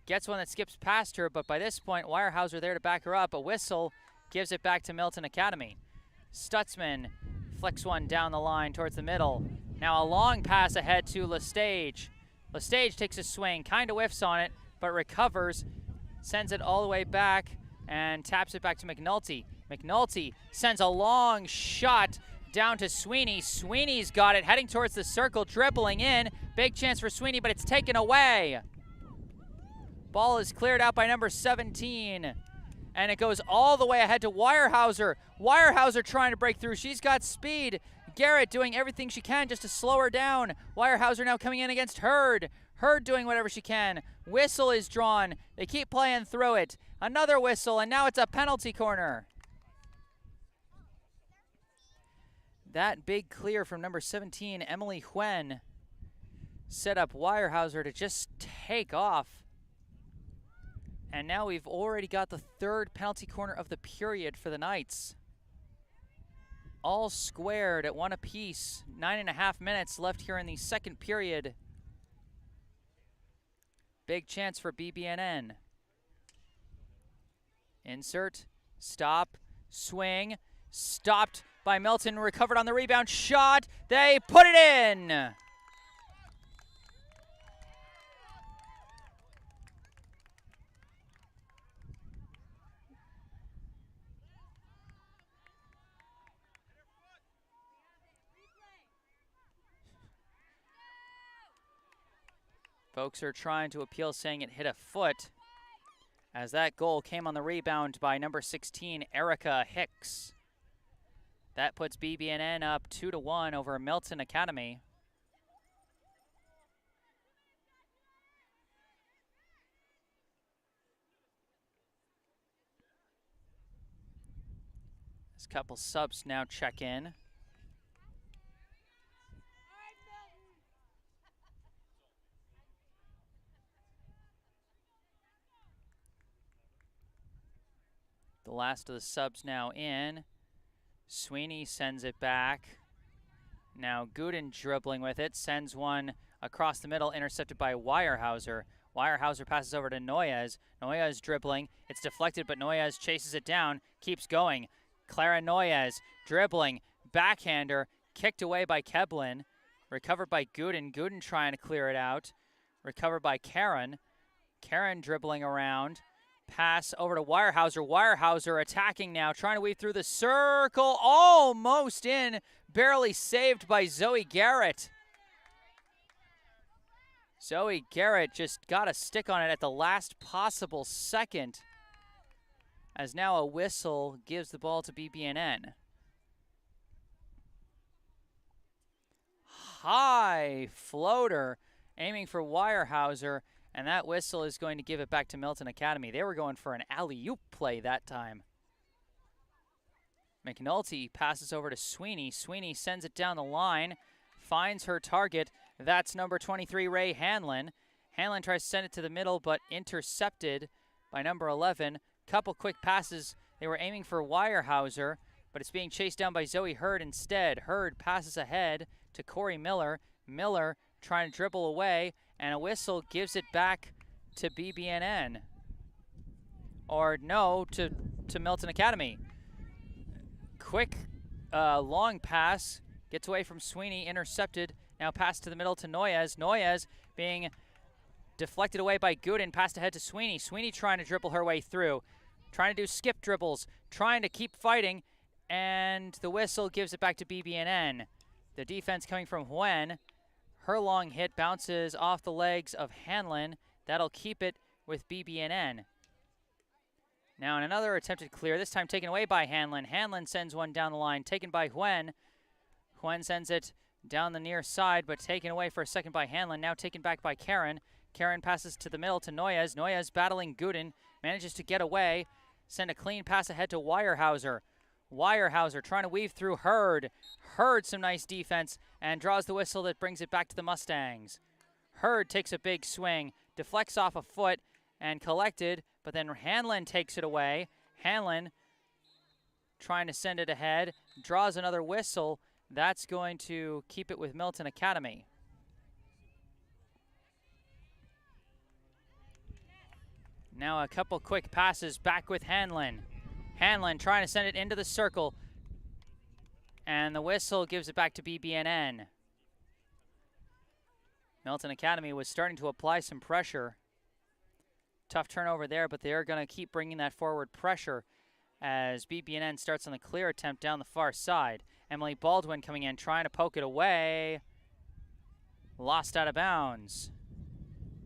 A: Gets one that skips past her, but by this point, Weyerhaeuser there to back her up. A whistle gives it back to Milton Academy. Stutzman flicks one down the line towards the middle. Now a long pass ahead to Lestage. Lestage takes a swing, kind of whiffs on it, but recovers, sends it all the way back, and taps it back to McNulty. McNulty sends a long shot down to Sweeney. Sweeney's got it, heading towards the circle, dribbling in. Big chance for Sweeney, but it's taken away. Ball is cleared out by number 17. And it goes all the way ahead to Weyerhaeuser. Weyerhaeuser trying to break through. She's got speed. Garrett doing everything she can just to slow her down. Weyerhaeuser now coming in against Hurd. Hurd doing whatever she can. Whistle is drawn. They keep playing through it. Another whistle, and now it's a penalty corner. That big clear from number 17, Emily Huen, set up Weyerhaeuser to just take off. And now we've already got the third penalty corner of the period for the Knights. All squared at 1 apiece. 9.5 minutes left here in the second period. Big chance for BB&N. Insert, stop, swing, stopped by Milton, recovered on the rebound, shot, they put it in! Folks are trying to appeal, saying it hit a foot, as that goal came on the rebound by number 16, Erica Hicks. That puts BB&N up 2-1 over Milton Academy. This couple subs now check in. The last of the subs now in. Sweeney sends it back. Now Gooden dribbling with it, sends one across the middle, intercepted by Weyerhaeuser. Weyerhaeuser passes over to Noyes. Noyes dribbling, it's deflected, but Noyes chases it down, keeps going. Clara Noyes dribbling, backhander, kicked away by Keblin. Recovered by Gooden. Gooden trying to clear it out. Recovered by Karen. Karen dribbling around. Pass over to Weyerhaeuser. Weyerhaeuser attacking now, trying to weave through the circle. Almost in. Barely saved by Zoe Garrett. Zoe Garrett just got a stick on it at the last possible second, as now a whistle gives the ball to BB&N. High floater aiming for Weyerhaeuser. And that whistle is going to give it back to Milton Academy. They were going for an alley-oop play that time. McNulty passes over to Sweeney. Sweeney sends it down the line, finds her target. That's number 23, Ray Hanlon. Hanlon tries to send it to the middle, but intercepted by number 11. Couple quick passes. They were aiming for Weyerhaeuser, but it's being chased down by Zoe Hurd instead. Hurd passes ahead to Corey Miller. Miller trying to dribble away, and a whistle gives it back to BB&N. Or no, to Milton Academy. Quick, long pass, gets away from Sweeney, intercepted. Now pass to the middle to Noyes. Noyes being deflected away by Gooden, passed ahead to Sweeney. Sweeney trying to dribble her way through. Trying to do skip dribbles, trying to keep fighting, and the whistle gives it back to BB&N. The defense coming from Huen. Her long hit bounces off the legs of Hanlon. That'll keep it with BB&N. Now in another attempted clear, this time taken away by Hanlon. Hanlon sends one down the line, taken by Huen. Huen sends it down the near side, but taken away for a second by Hanlon. Now taken back by Karen. Karen passes to the middle to Noyes. Noyes battling Gooden, manages to get away. Send a clean pass ahead to Weyerhaeuser. Weyerhaeuser trying to weave through Hurd. Hurd some nice defense and draws the whistle that brings it back to the Mustangs. Hurd takes a big swing, deflects off a foot and collected, but then Hanlon takes it away. Hanlon trying to send it ahead, draws another whistle. That's going to keep it with Milton Academy. Now a couple quick passes back with Hanlon. Hanlon trying to send it into the circle. And the whistle gives it back to BB&N. Milton Academy was starting to apply some pressure. Tough turnover there, but they're going to keep bringing that forward pressure as BB&N starts on the clear attempt down the far side. Emily Baldwin coming in, trying to poke it away. Lost out of bounds.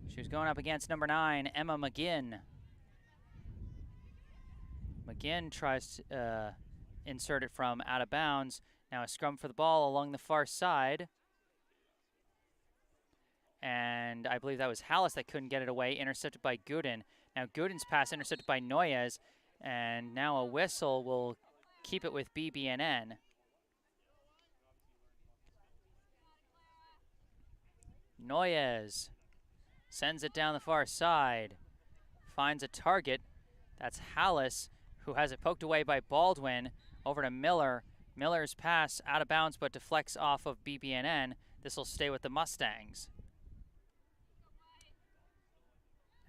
A: She was going up against number 9, Emma McGinn. McGinn tries to insert it from out of bounds. Now a scrum for the ball along the far side. And I believe that was Hallis that couldn't get it away, intercepted by Gooden. Now Gooden's pass intercepted by Noyes. And now a whistle will keep it with BB&N. Noyes sends it down the far side. Finds a target. That's Hallis, who has it poked away by Baldwin. Over to Miller. Miller's pass out of bounds but deflects off of BB&N. This will stay with the Mustangs.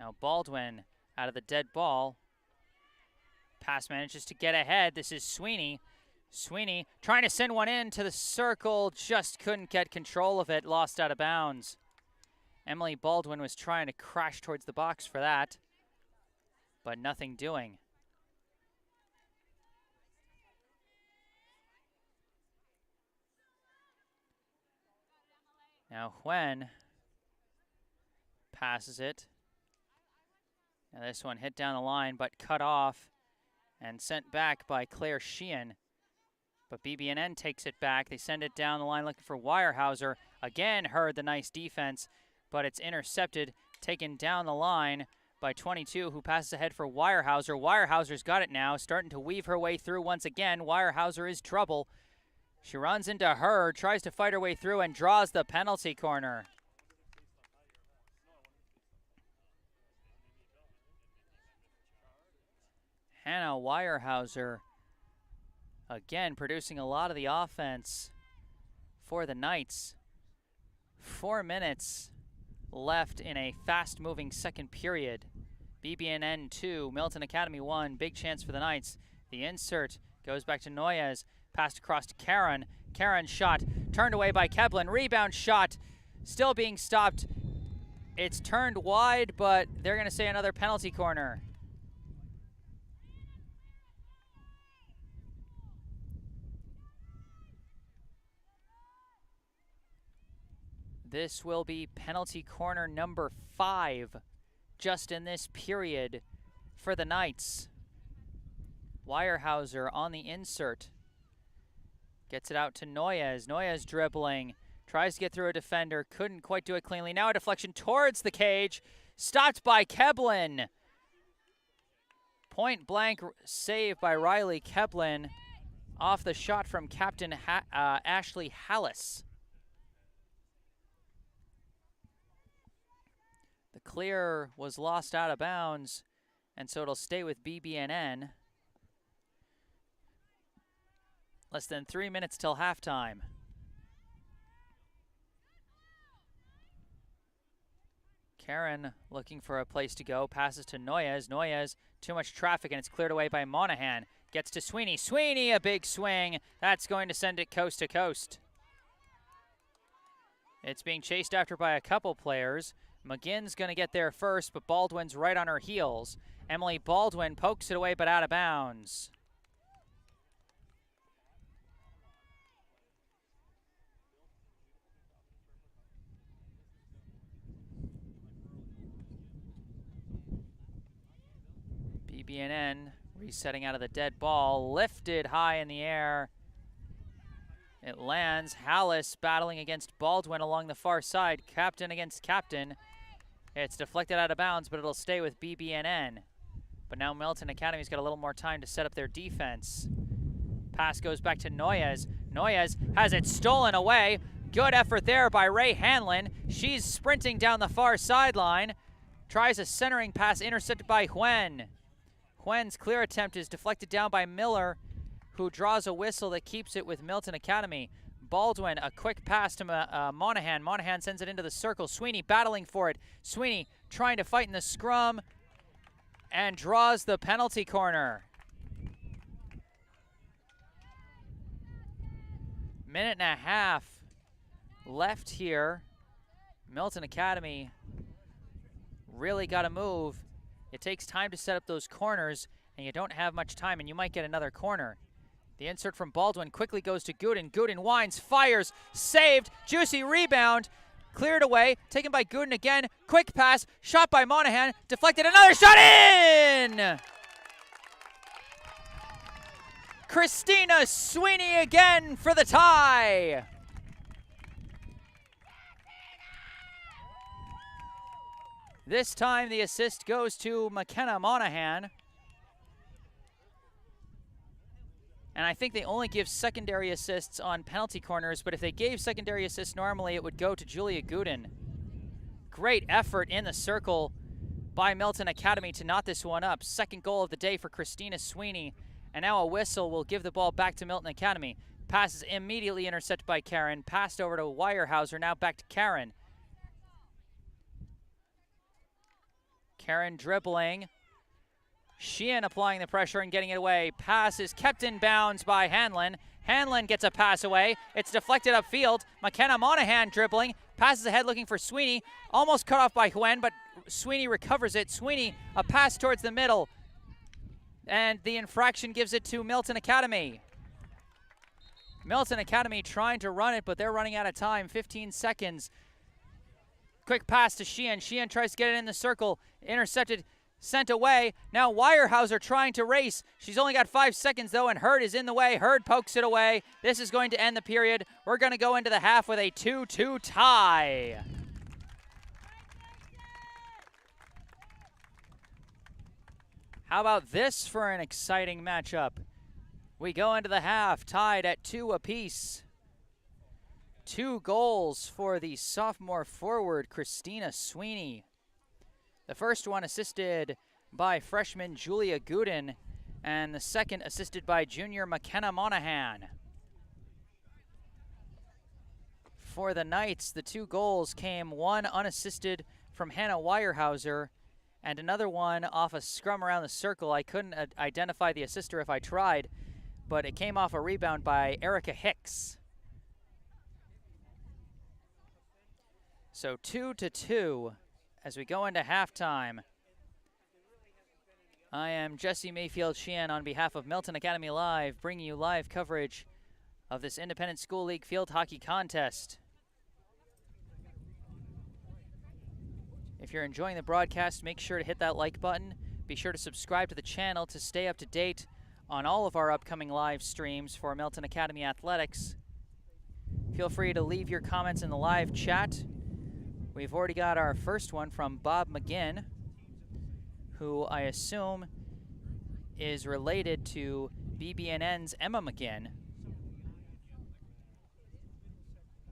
A: Now Baldwin out of the dead ball. Pass manages to get ahead. This is Sweeney. Sweeney trying to send one into the circle. Just couldn't get control of it. Lost out of bounds. Emily Baldwin was trying to crash towards the box for that, but nothing doing. Now Huen passes it. Now this one hit down the line, but cut off and sent back by Claire Sheehan. But BB&N takes it back. They send it down the line looking for Weyerhaeuser. Again, heard the nice defense, but it's intercepted, taken down the line by 22, who passes ahead for Weyerhaeuser. Weyerhaeuser's got it now, starting to weave her way through once again. Weyerhaeuser is trouble. She runs into her, tries to fight her way through, and draws the penalty corner. Hannah Weyerhaeuser, again, producing a lot of the offense for the Knights. 4 minutes left in a fast-moving second period. BB&N 2, Milton Academy 1, big chance for the Knights. The insert goes back to Noyes, passed across to Karen. Karen's shot turned away by Keblin. Rebound shot still being stopped. It's turned wide, but they're going to say another penalty corner. This will be penalty corner number 5 just in this period for the Knights. Weyerhaeuser on the insert. Gets it out to Noyes. Noyes dribbling. Tries to get through a defender. Couldn't quite do it cleanly. Now a deflection towards the cage. Stopped by Keblin. Point blank save by Riley Keblin off the shot from Captain Ashley Hallis. The clear was lost out of bounds, and so it'll stay with BB&N. Less than 3 minutes till halftime. Karen looking for a place to go, passes to Noyes. Noyes, too much traffic, and it's cleared away by Monahan. Gets to Sweeney. Sweeney, a big swing. That's going to send it coast to coast. It's being chased after by a couple players. McGinn's going to get there first, but Baldwin's right on her heels. Emily Baldwin pokes it away, but out of bounds. BB&N resetting out of the dead ball, lifted high in the air. It lands. Hallis battling against Baldwin along the far side. Captain against captain. It's deflected out of bounds, but it'll stay with BB&N. But now Milton Academy's got a little more time to set up their defense. Pass goes back to Noyes. Noyes has it stolen away. Good effort there by Ray Hanlon. She's sprinting down the far sideline. Tries a centering pass intercepted by Huen. Huen's clear attempt is deflected down by Miller, who draws a whistle that keeps it with Milton Academy. Baldwin, a quick pass to Monahan. Monahan sends it into the circle. Sweeney battling for it. Sweeney trying to fight in the scrum and draws the penalty corner. Minute and a half left here. Milton Academy really got to move. It takes time to set up those corners, and you don't have much time, and you might get another corner. The insert from Baldwin quickly goes to Gooden. Gooden winds, fires, saved, juicy rebound, cleared away, taken by Gooden again. Quick pass, shot by Monahan, deflected, another shot in! Christina Sweeney again for the tie. This time the assist goes to McKenna Monahan. And I think they only give secondary assists on penalty corners, but if they gave secondary assists normally, it would go to Julia Gooden. great effort in the circle by Milton Academy to knot this one up. Second goal of the day for Christina Sweeney. And now a whistle will give the ball back to Milton Academy. Pass is immediately intercepted by Karen. Passed over to Weyerhaeuser, now back to Karen. Karen dribbling. Sheehan applying the pressure and getting it away. Pass is kept in bounds by Hanlon. Hanlon gets a pass away. It's deflected upfield. McKenna Monahan dribbling. Passes ahead looking for Sweeney. Almost cut off by Huen, but Sweeney recovers it. Sweeney, a pass towards the middle. And the infraction gives it to Milton Academy. Milton Academy trying to run it, but they're running out of time. 15 seconds. Quick pass to Sheehan. Sheehan tries to get it in the circle. Intercepted, sent away. Now Weyerhaeuser trying to race. She's only got 5 seconds, though, and Hurd is in the way. Hurd pokes it away. This is going to end the period. We're going to go into the half with a 2-2 tie. How about this for an exciting matchup? We go into the half tied at 2 apiece. 2 goals for the sophomore forward, Christina Sweeney. The first one assisted by freshman Julia Gooden, and the second assisted by junior McKenna Monahan. For the Knights, the 2 goals came, one unassisted from Hannah Weyerhaeuser, and another one off a scrum around the circle. I couldn't identify the assister if I tried, but it came off a rebound by Erica Hicks. So 2-2 as we go into halftime. I am Jesse Mayfield Sheehan on behalf of Milton Academy Live, bringing you live coverage of this Independent School League field hockey contest. If you're enjoying the broadcast, make sure to hit that like button. Be sure to subscribe to the channel to stay up to date on all of our upcoming live streams for Milton Academy Athletics. Feel free to leave your comments in the live chat. We've already got our first one from Bob McGinn, who I assume is related to BB&N's Emma McGinn.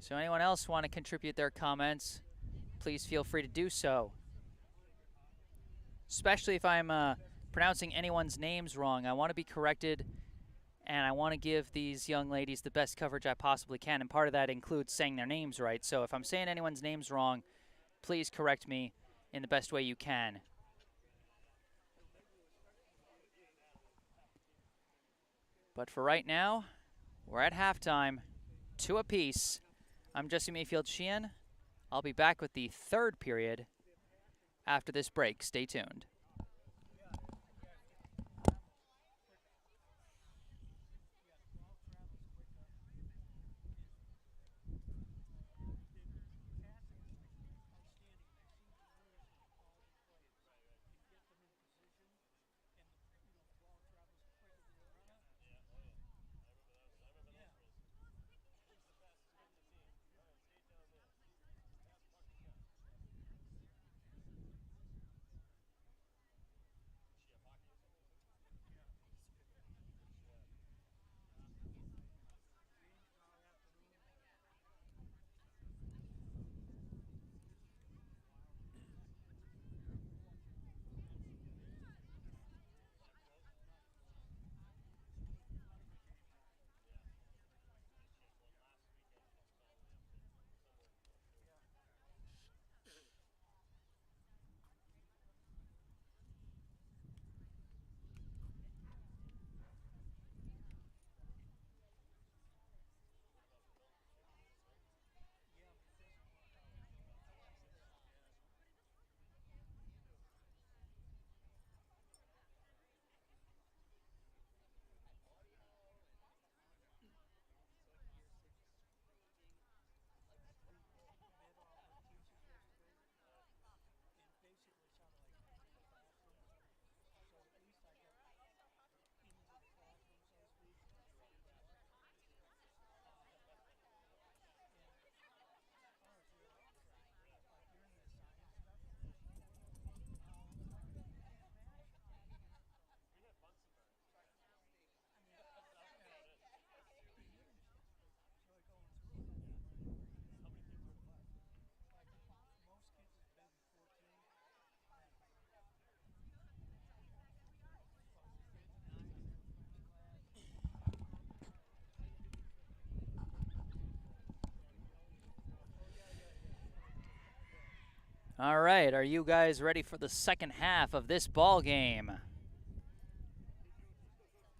A: So anyone else want to contribute their comments, please feel free to do so. Especially if I'm pronouncing anyone's names wrong. I want to be corrected, and I want to give these young ladies the best coverage I possibly can, and part of that includes saying their names right. So if I'm saying anyone's names wrong, please correct me in the best way you can. But for right now, we're at halftime, 2 apiece. I'm Jesse Mayfield Sheehan. I'll be back with the third period after this break. Stay tuned. All right, are you guys ready for the second half of this ball game?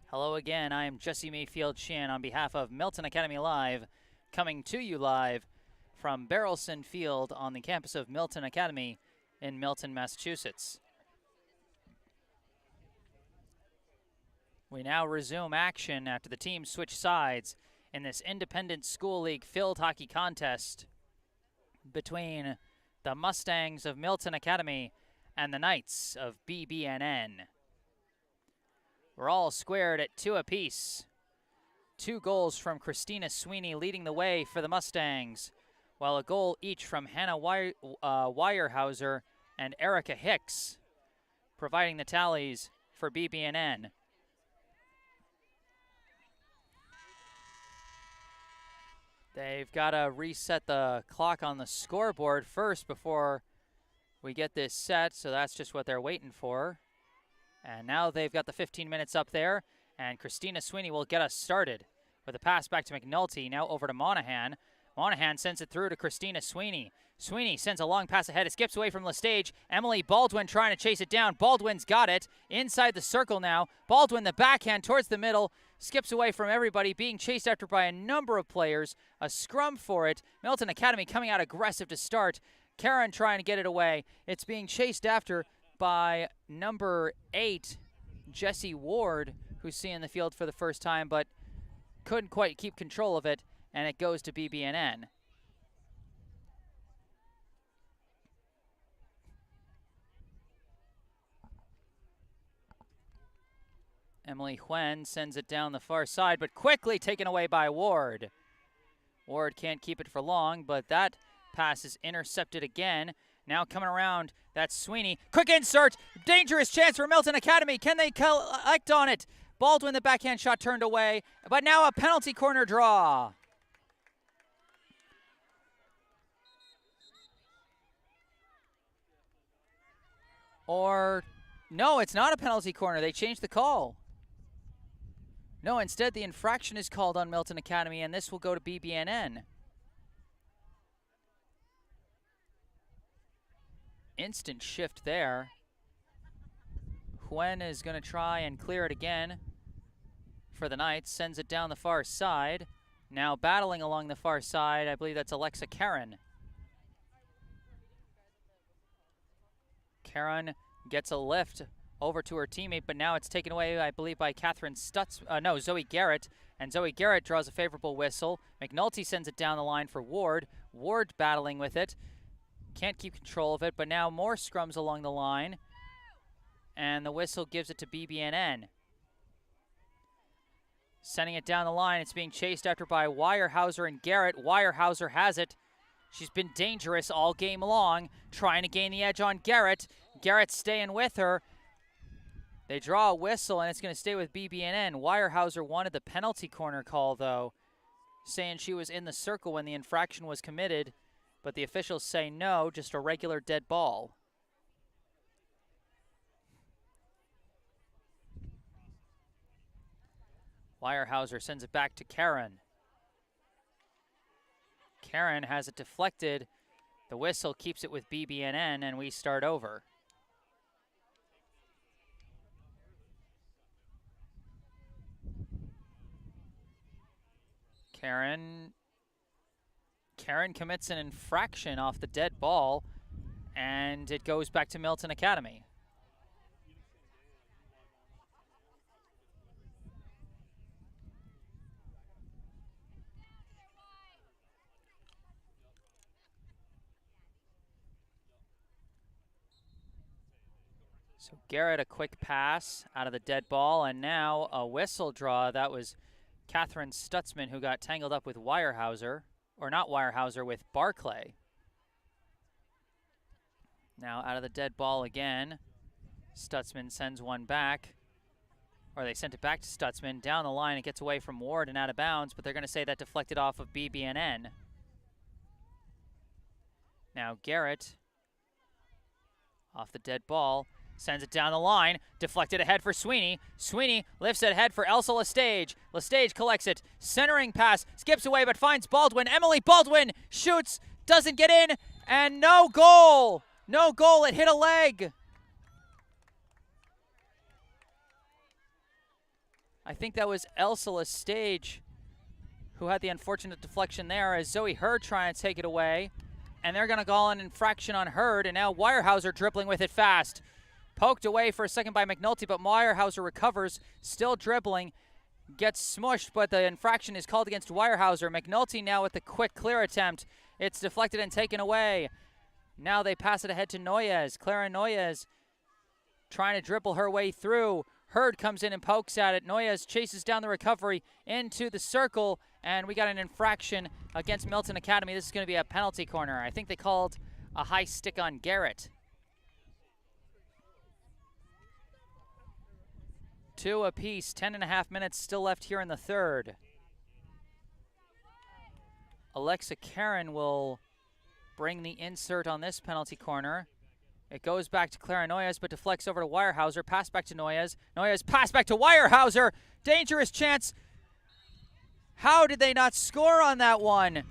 A: Hello again, I am Jesse Mayfield Sheehan on behalf of Milton Academy Live, coming to you live from Barrelson Field on the campus of Milton Academy in Milton, Massachusetts. We now resume action after the teams switch sides in this Independent School League field hockey contest between the Mustangs of Milton Academy and the Knights of BB&N. We're all squared at 2 apiece. 2 goals from Christina Sweeney leading the way for the Mustangs, while a goal each from Hannah Weyerhauser and Erica Hicks providing the tallies for BB&N. They've got to reset the clock on the scoreboard first before we get this set, so that's just what they're waiting for. And now they've got the 15 minutes up there, and Christina Sweeney will get us started with a pass back to McNulty, now over to Monahan. Monahan sends it through to Christina Sweeney. Sweeney sends a long pass ahead. It skips away from Lestage. Emily Baldwin trying to chase it down. Baldwin's got it inside the circle now. Baldwin, the backhand towards the middle, skips away from everybody, being chased after by a number of players. A scrum for it. Milton Academy coming out aggressive to start. Karen trying to get it away. It's being chased after by number 8, Jessie Ward, who's seeing the field for the first time, but couldn't quite keep control of it, and it goes to BB&N. Emily Huen sends it down the far side, but quickly taken away by Ward. Ward can't keep it for long, but that pass is intercepted again. Now coming around, that's Sweeney. Quick insert, dangerous chance for Milton Academy. Can they collect on it? Baldwin, the backhand shot turned away, but now a penalty corner draw. Or, no, it's not a penalty corner. They changed the call. No, instead the infraction is called on Milton Academy, and this will go to BB&N. Instant shift there. Huen is going to try and clear it again for the Knights. Sends it down the far side. Now battling along the far side, I believe that's Alexa Karen. Karen gets a lift over to her teammate, but now it's taken away, I believe, by Zoe Garrett. And Zoe Garrett draws a favorable whistle. McNulty sends it down the line for Ward. Ward battling with it. Can't keep control of it, but now more scrums along the line. And the whistle gives it to BB&N. Sending it down the line. It's being chased after by Weyerhauser and Garrett. Weyerhauser has it. She's been dangerous all game long, trying to gain the edge on Garrett. Garrett staying with her. They draw a whistle, and it's going to stay with BB&N. Weyerhauser wanted the penalty corner call, though, saying she was in the circle when the infraction was committed, but the officials say no, just a regular dead ball. Weyerhauser sends it back to Karen. Karen has it deflected. The whistle keeps it with BB&N, and we start over. Karen commits an infraction off the dead ball, and it goes back to Milton Academy. So Garrett, a quick pass out of the dead ball, and now a whistle draw. That was Catherine Stutzman, who got tangled up with Weyerhauser, or not Weyerhauser, with Barclay. Now out of the dead ball again. Stutzman sends one back, or they sent it back to Stutzman. Down the line, it gets away from Ward and out of bounds, but they're going to say that deflected off of BB&N. Now Garrett, off the dead ball, sends it down the line, deflected ahead for Sweeney. Sweeney lifts it ahead for Elsa Lestage. Lestage collects it, centering pass, skips away but finds Baldwin. Emily Baldwin shoots, doesn't get in, and no goal. No goal, it hit a leg. I think that was Elsa Lestage who had the unfortunate deflection there as Zoe Hurd trying to take it away. And they're going to call an infraction on Hurd, and now Weyerhaeuser dribbling with it fast. Poked away for a second by McNulty, but Weyerhaeuser recovers, still dribbling, gets smushed, but the infraction is called against Weyerhaeuser. McNulty now with the quick clear attempt. It's deflected and taken away. Now they pass it ahead to Noyes. Clara Noyes trying to dribble her way through. Hurd comes in and pokes at it. Noyes chases down the recovery into the circle, and we got an infraction against Milton Academy. This is going to be a penalty corner. I think they called a high stick on Garrett. 2 apiece, 10.5 minutes still left here in the third. Alexa Karen will bring the insert on this penalty corner. It goes back to Clara Noyes, but deflects over to Weyerhaeuser. Pass back to Noyes. Noyes pass back to Weyerhaeuser. Dangerous chance. How did they not score on that one?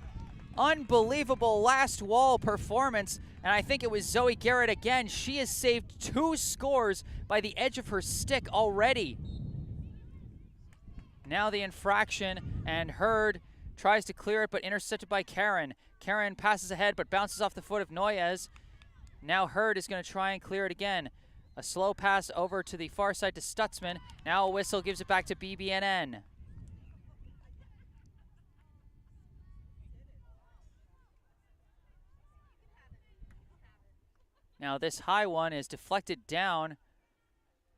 A: Unbelievable last wall performance. And I think it was Zoe Garrett again. She has saved 2 scores by the edge of her stick already. Now the infraction, and Hurd tries to clear it, but intercepted by Karen. Karen passes ahead, but bounces off the foot of Noyes. Now Hurd is going to try and clear it again. A slow pass over to the far side to Stutzman. Now a whistle gives it back to BB&N. Now this high one is deflected down.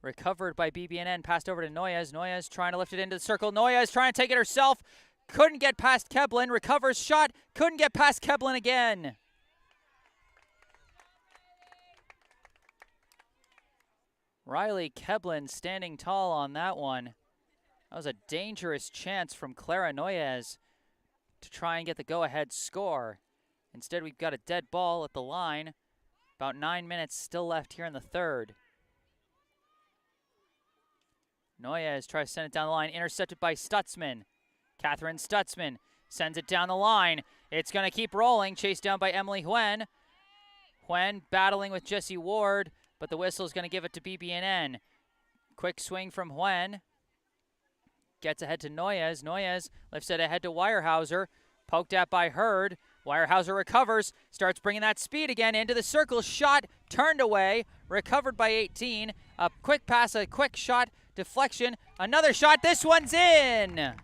A: Recovered by BB&N, passed over to Noyes. Noyes trying to lift it into the circle. Noyes trying to take it herself. Couldn't get past Keblin. Recovers shot. Couldn't get past Keblin again. Riley Keblin standing tall on that one. That was a dangerous chance from Clara Noyes to try and get the go-ahead score. Instead, we've got a dead ball at the line. About 9 minutes still left here in the third. Noyes tries to send it down the line, intercepted by Stutzman. Catherine Stutzman sends it down the line. It's going to keep rolling, chased down by Emily Huen. Huen battling with Jessie Ward, but the whistle is going to give it to BB&N. Quick swing from Huen. Gets ahead to Noyes. Noyes lifts it ahead to Weyerhaeuser. Poked at by Hurd. Weyerhaeuser recovers, starts bringing that speed again into the circle. Shot turned away, recovered by 18. A quick pass, a quick shot, deflection. Another shot, this one's in!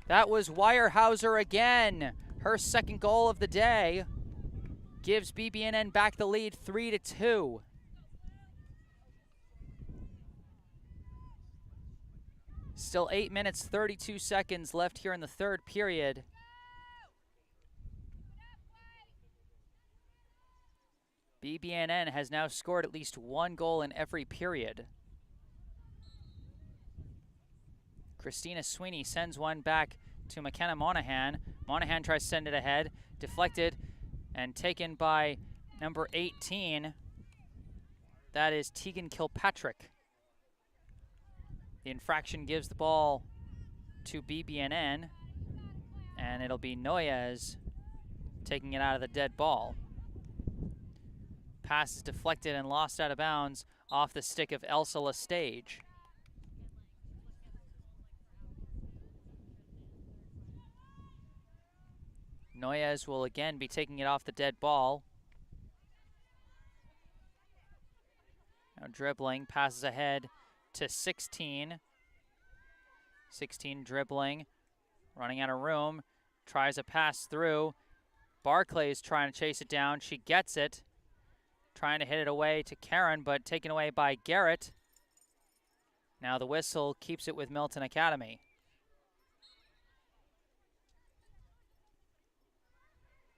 A: That was Weyerhaeuser again. Her second goal of the day gives BB&N back the lead 3-2. Still 8 minutes, 32 seconds left here in the third period. BB&N has now scored at least 1 goal in every period. Christina Sweeney sends one back to McKenna Monahan. Monahan tries to send it ahead, deflected and taken by number 18. That is Tegan Kilpatrick. The infraction gives the ball to BB&N, and it'll be Noyes taking it out of the dead ball. Pass is deflected and lost out of bounds off the stick of Elsa Lestage. Noyes will again be taking it off the dead ball. Now dribbling, passes ahead to 16. 16 dribbling, running out of room, tries a pass through. Barclay's trying to chase it down. She gets it, trying to hit it away to Karen, but taken away by Garrett. Now the whistle keeps it with Milton Academy.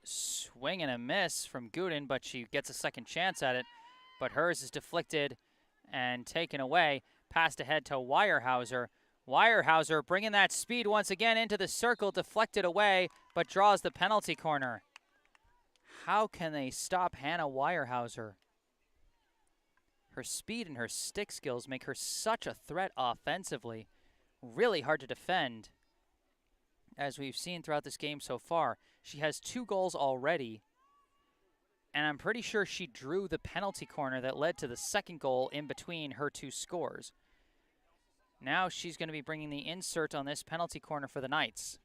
A: Swing and a miss from Gooden, but she gets a second chance at it. But hers is deflected and taken away. Passed ahead to Weyerhaeuser. Weyerhaeuser bringing that speed once again into the circle, deflected away, but draws the penalty corner. How can they stop Hannah Weyerhaeuser? Her speed and her stick skills make her such a threat offensively. Really hard to defend. as we've seen throughout this game so far. She has 2 goals already, and I'm pretty sure she drew the penalty corner that led to the second goal in between her 2 scores. Now she's going to be bringing the insert on this penalty corner for the Knights.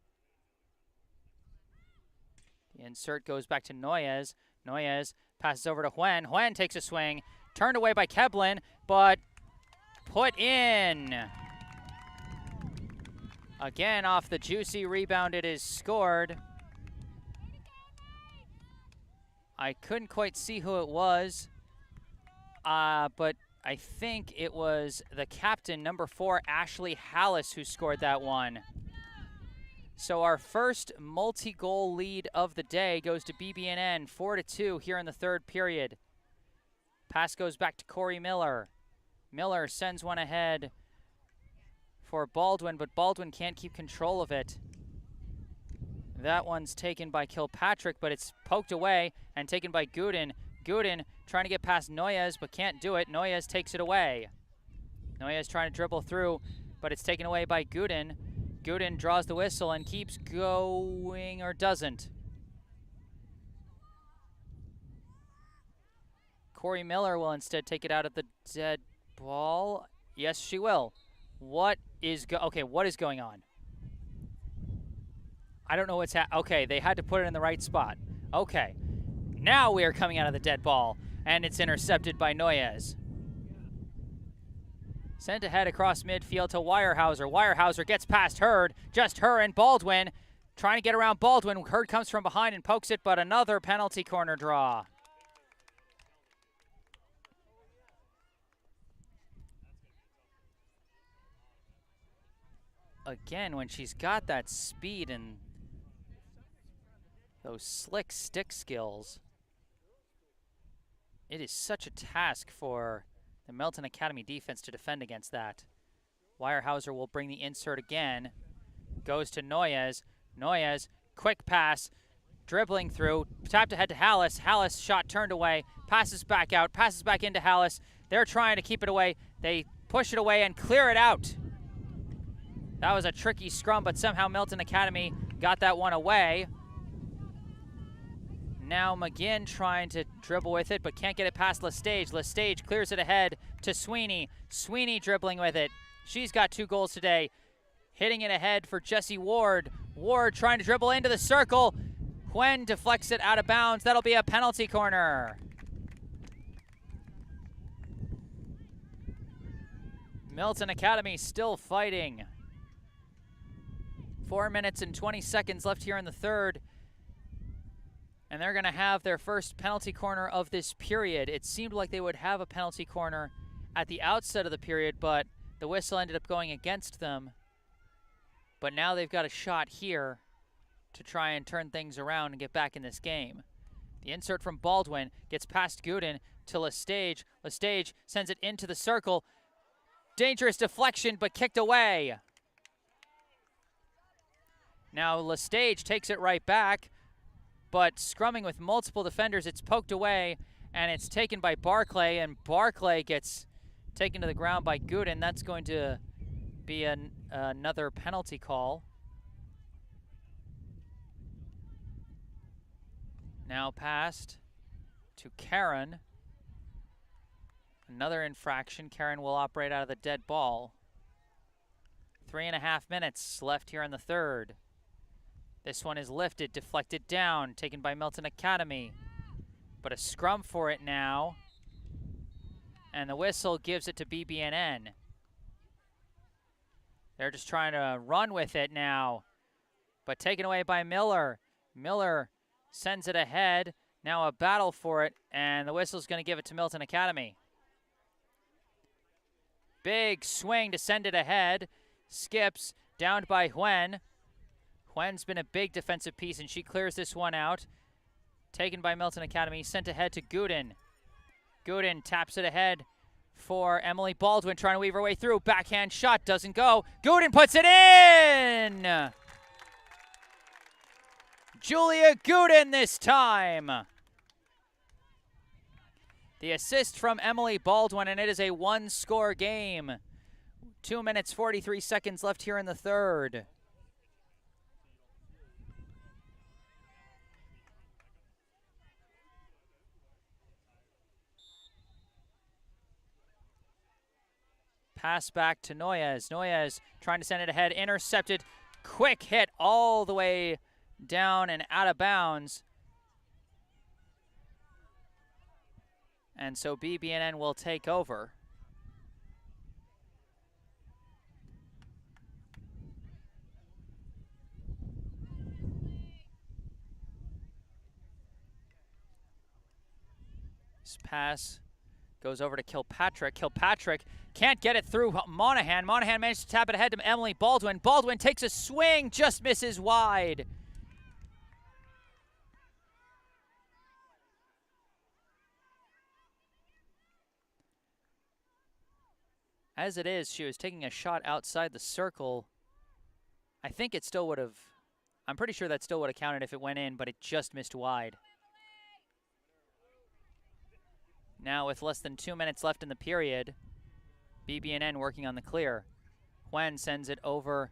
A: The insert goes back to Noyes. Noyes passes over to Huen. Huen takes a swing, turned away by Keblin, but put in. Again, off the juicy rebound, it is scored. I couldn't quite see who it was, but I think it was the captain, number 4, Ashley Hallis, who scored that one. So our first multi-goal lead of the day goes to BB&N, 4-2 here in the 3rd period. Pass goes back to Corey Miller. Miller sends one ahead for Baldwin, but Baldwin can't keep control of it. That one's taken by Kilpatrick, but it's poked away and taken by Gooden. Gooden trying to get past Noyes, but can't do it. Noyes takes it away. Noyes trying to dribble through, but it's taken away by Gooden. Gooden draws the whistle and keeps going, or doesn't. Corey Miller will instead take it out of the dead ball. Yes, she will. What is going on? I don't know what's okay, they had to put it in the right spot. Okay, now we are coming out of the dead ball, and it's intercepted by Noyes. Sent ahead across midfield to Weyerhaeuser. Weyerhaeuser gets past Hurd, just her and Baldwin. Trying to get around Baldwin. Hurd comes from behind and pokes it, but another penalty corner draw. Again, when she's got that speed and those slick stick skills, it is such a task for the Milton Academy defense to defend against that. Weyerhaeuser will bring the insert again. Goes to Noyes. Noyes, quick pass, dribbling through, tapped ahead to Hallis. Hallis shot turned away, passes back out, passes back into Hallis. They're trying to keep it away. They push it away and clear it out. That was a tricky scrum, but somehow Milton Academy got that one away. Now McGinn trying to dribble with it, but can't get it past Lestage. Lestage clears it ahead to Sweeney. Sweeney dribbling with it. She's got 2 goals today. Hitting it ahead for Jessie Ward. Ward trying to dribble into the circle. Huen deflects it out of bounds. That'll be a penalty corner. Milton Academy still fighting. 4 minutes and 20 seconds left here in the 3rd. And they're going to have their first penalty corner of this period. It seemed like they would have a penalty corner at the outset of the period, but the whistle ended up going against them. But now they've got a shot here to try and turn things around and get back in this game. The insert from Baldwin gets past Gooden to Lestage. Lestage sends it into the circle. Dangerous deflection, but kicked away. Now Lestage takes it right back, but scrumming with multiple defenders, it's poked away, and it's taken by Barclay, and Barclay gets taken to the ground by Gooden. That's going to be another penalty call. Now passed to Karen. Another infraction. Karen will operate out of the dead ball. 3.5 minutes left here in the 3rd. This one is lifted, deflected down, taken by Milton Academy. But a scrum for it now. And the whistle gives it to BB&N. They're just trying to run with it now. But taken away by Miller. Miller sends it ahead. Now a battle for it, and the whistle's going to give it to Milton Academy. Big swing to send it ahead. Skips, downed by Huen. Huen's been a big defensive piece, and she clears this one out. Taken by Milton Academy, sent ahead to Gooden. Gooden taps it ahead for Emily Baldwin, trying to weave her way through. Backhand shot, doesn't go. Gooden puts it in! Julia Gooden this time. The assist from Emily Baldwin, and it is a 1-score game. 2 minutes, 43 seconds left here in the 3rd. Pass back to Noyes. Noyes trying to send it ahead. Intercepted. Quick hit all the way down and out of bounds. And so BB&N will take over. This pass goes over to Kilpatrick. Kilpatrick can't get it through Monahan. Monahan managed to tap it ahead to Emily Baldwin. Baldwin takes a swing, just misses wide. As it is, she was taking a shot outside the circle. I think it still would have, I'm pretty sure that still would have counted if it went in, but it just missed wide. Now with less than 2 minutes left in the period, BB&N working on the clear. Huen sends it over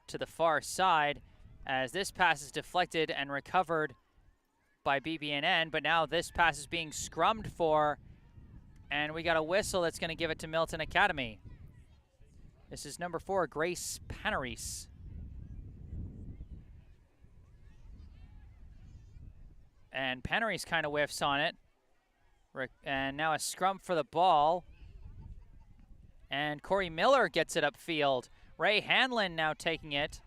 A: to the far side as this pass is deflected and recovered by BB&N, but now this pass is being scrummed for, and we got a whistle that's going to give it to Milton Academy. This is number 4, Grace Panaris. And Panaris kind of whiffs on it. And now a scrum for the ball. And Corey Miller gets it upfield. Ray Hanlon now taking it.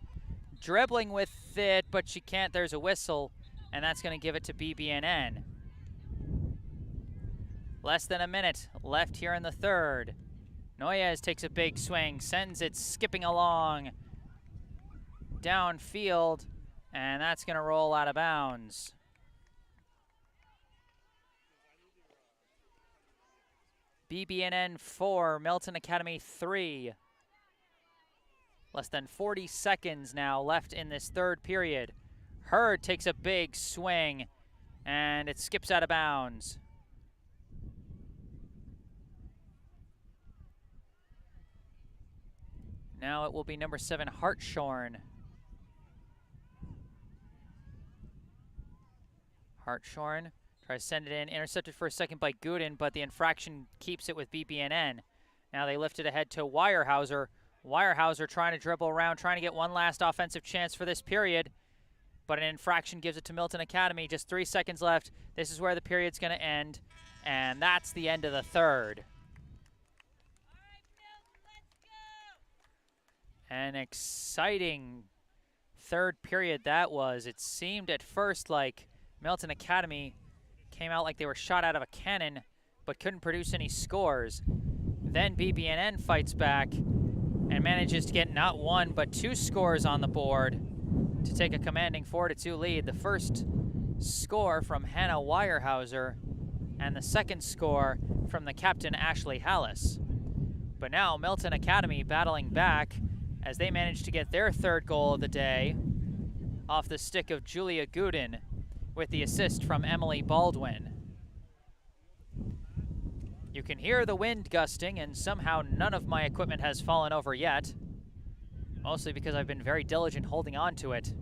A: Dribbling with it, but she can't. There's a whistle, and that's going to give it to BB&N. Less than a minute left here in the third. Noyes takes a big swing, sends it skipping along downfield, and that's going to roll out of bounds. BB&N 4, Milton Academy 3. Less than 40 seconds now left in this third period. Hurd takes a big swing, and it skips out of bounds. Now it will be number 7, Hartshorn. Hartshorn tries to send it in, intercepted for a second by Gooden, but the infraction keeps it with BB&N. Now they lift it ahead to Weyerhaeuser. Weyerhaeuser trying to dribble around, trying to get one last offensive chance for this period, but an infraction gives it to Milton Academy. Just 3 seconds left. This is where the period's going to end, and that's the end of the third. An exciting third period that was. It seemed at first like Milton Academy came out like they were shot out of a cannon, but couldn't produce any scores. Then BB&N fights back and manages to get not 1, but 2 scores on the board to take a commanding 4-2 lead. The first score from Hannah Weyerhaeuser, and the second score from the captain, Ashley Hallis. But now Milton Academy battling back as they manage to get their third goal of the day off the stick of Julia Gooden with the assist from Emily Baldwin. You can hear the wind gusting, and somehow none of my equipment has fallen over yet, mostly because I've been very diligent holding on to it.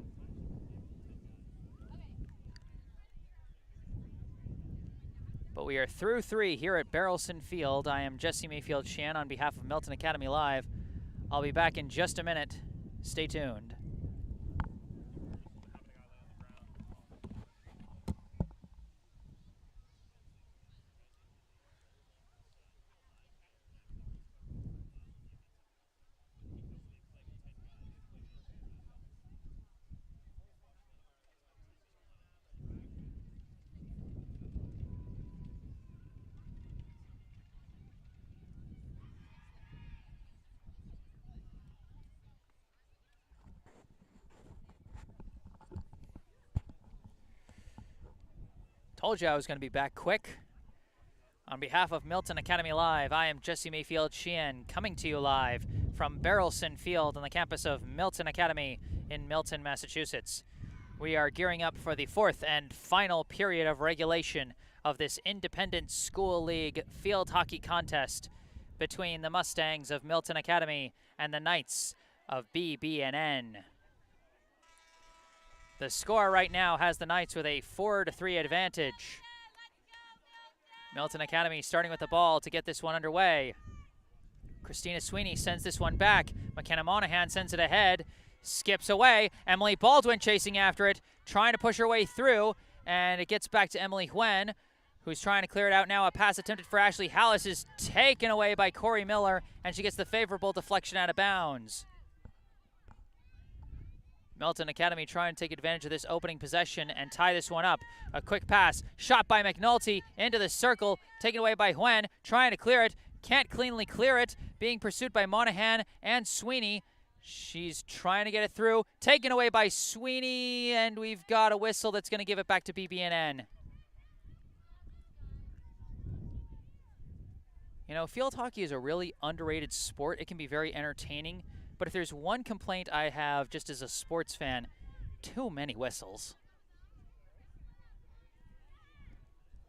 A: But we are through 3 here at Barrelson Field. I am Jesse Mayfield-Sheehan on behalf of Milton Academy Live. I'll be back in just a minute. Stay tuned. Told you I was going to be back quick. On behalf of Milton Academy Live, I am Jesse Mayfield-Sheehan, coming to you live from Barrelson Field on the campus of Milton Academy in Milton, Massachusetts. We are gearing up for the 4th and final period of regulation of this Independent School League field hockey contest between the Mustangs of Milton Academy and the Knights of BB&N. The score right now has the Knights with a 4-3 advantage. Milton Academy starting with the ball to get this one underway. Christina Sweeney sends this one back. McKenna Monahan sends it ahead, skips away. Emily Baldwin chasing after it, trying to push her way through, and it gets back to Emily Huen, who's trying to clear it out now. A pass attempted for Ashley Hallis is taken away by Corey Miller, and she gets the favorable deflection out of bounds. Milton Academy trying to take advantage of this opening possession and tie this one up. A quick pass, shot by McNulty into the circle, taken away by Huen, trying to clear it, can't cleanly clear it, being pursued by Monahan and Sweeney. She's trying to get it through, taken away by Sweeney, and we've got a whistle that's going to give it back to BB&N. You know, field hockey is a really underrated sport. It can be very entertaining. But if there's one complaint I have just as a sports fan, too many whistles.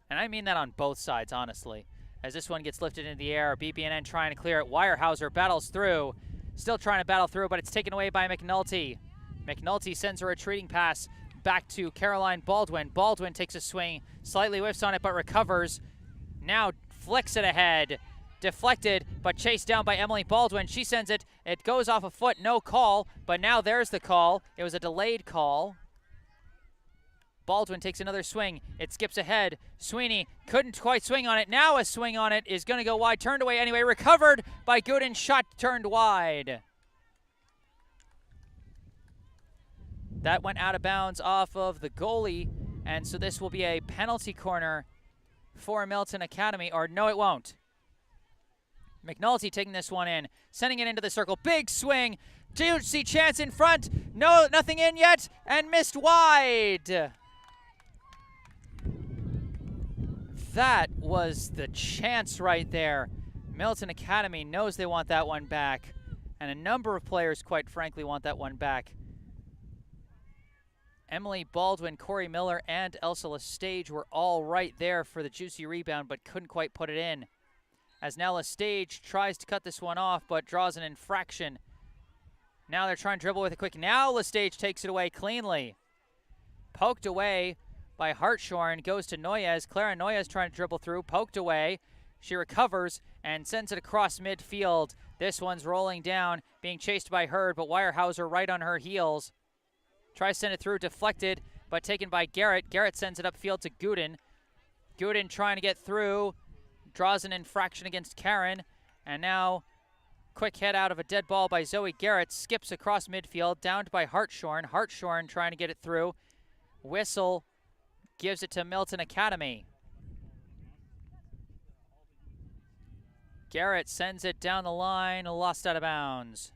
A: And I mean that on both sides, honestly. As this one gets lifted into the air, BB&N trying to clear it. Weyerhaeuser battles through. Still trying to battle through, but it's taken away by McNulty. McNulty sends a retreating pass back to Caroline Baldwin. Baldwin takes a swing, slightly whiffs on it, but recovers. Now flicks it ahead. Deflected, but chased down by Emily Baldwin. She sends it. It goes off a foot, no call, but now there's the call. It was a delayed call. Baldwin takes another swing. It skips ahead. Sweeney couldn't quite swing on it. Now a swing on it is going to go wide. Turned away anyway. Recovered by Gooden. Shot turned wide. That went out of bounds off of the goalie, and so this will be a penalty corner for Milton Academy. Or no, it won't. McNulty taking this one in, sending it into the circle. Big swing. Juicy chance in front. No, nothing in yet, and missed wide. That was the chance right there. Milton Academy knows they want that one back, and a number of players, quite frankly, want that one back. Emily Baldwin, Corey Miller, and Elsa Lestage were all right there for the juicy rebound, but couldn't quite put it in. As now Lestage tries to cut this one off, but draws an infraction. Now they're trying to dribble with it quick. Now Lestage takes it away cleanly. Poked away by Hartshorn, goes to Noyes. Clara Noyes trying to dribble through, poked away. She recovers and sends it across midfield. This one's rolling down, being chased by Hurd, but Weyerhaeuser right on her heels. Tries to send it through, deflected, but taken by Garrett. Garrett sends it upfield to Gooden. Gooden trying to get through. Draws an infraction against Karen, and now quick head out of a dead ball by Zoe Garrett, skips across midfield, downed by Hartshorn. Hartshorn trying to get it through. Whistle gives it to Milton Academy. Garrett sends it down the line, lost out of bounds.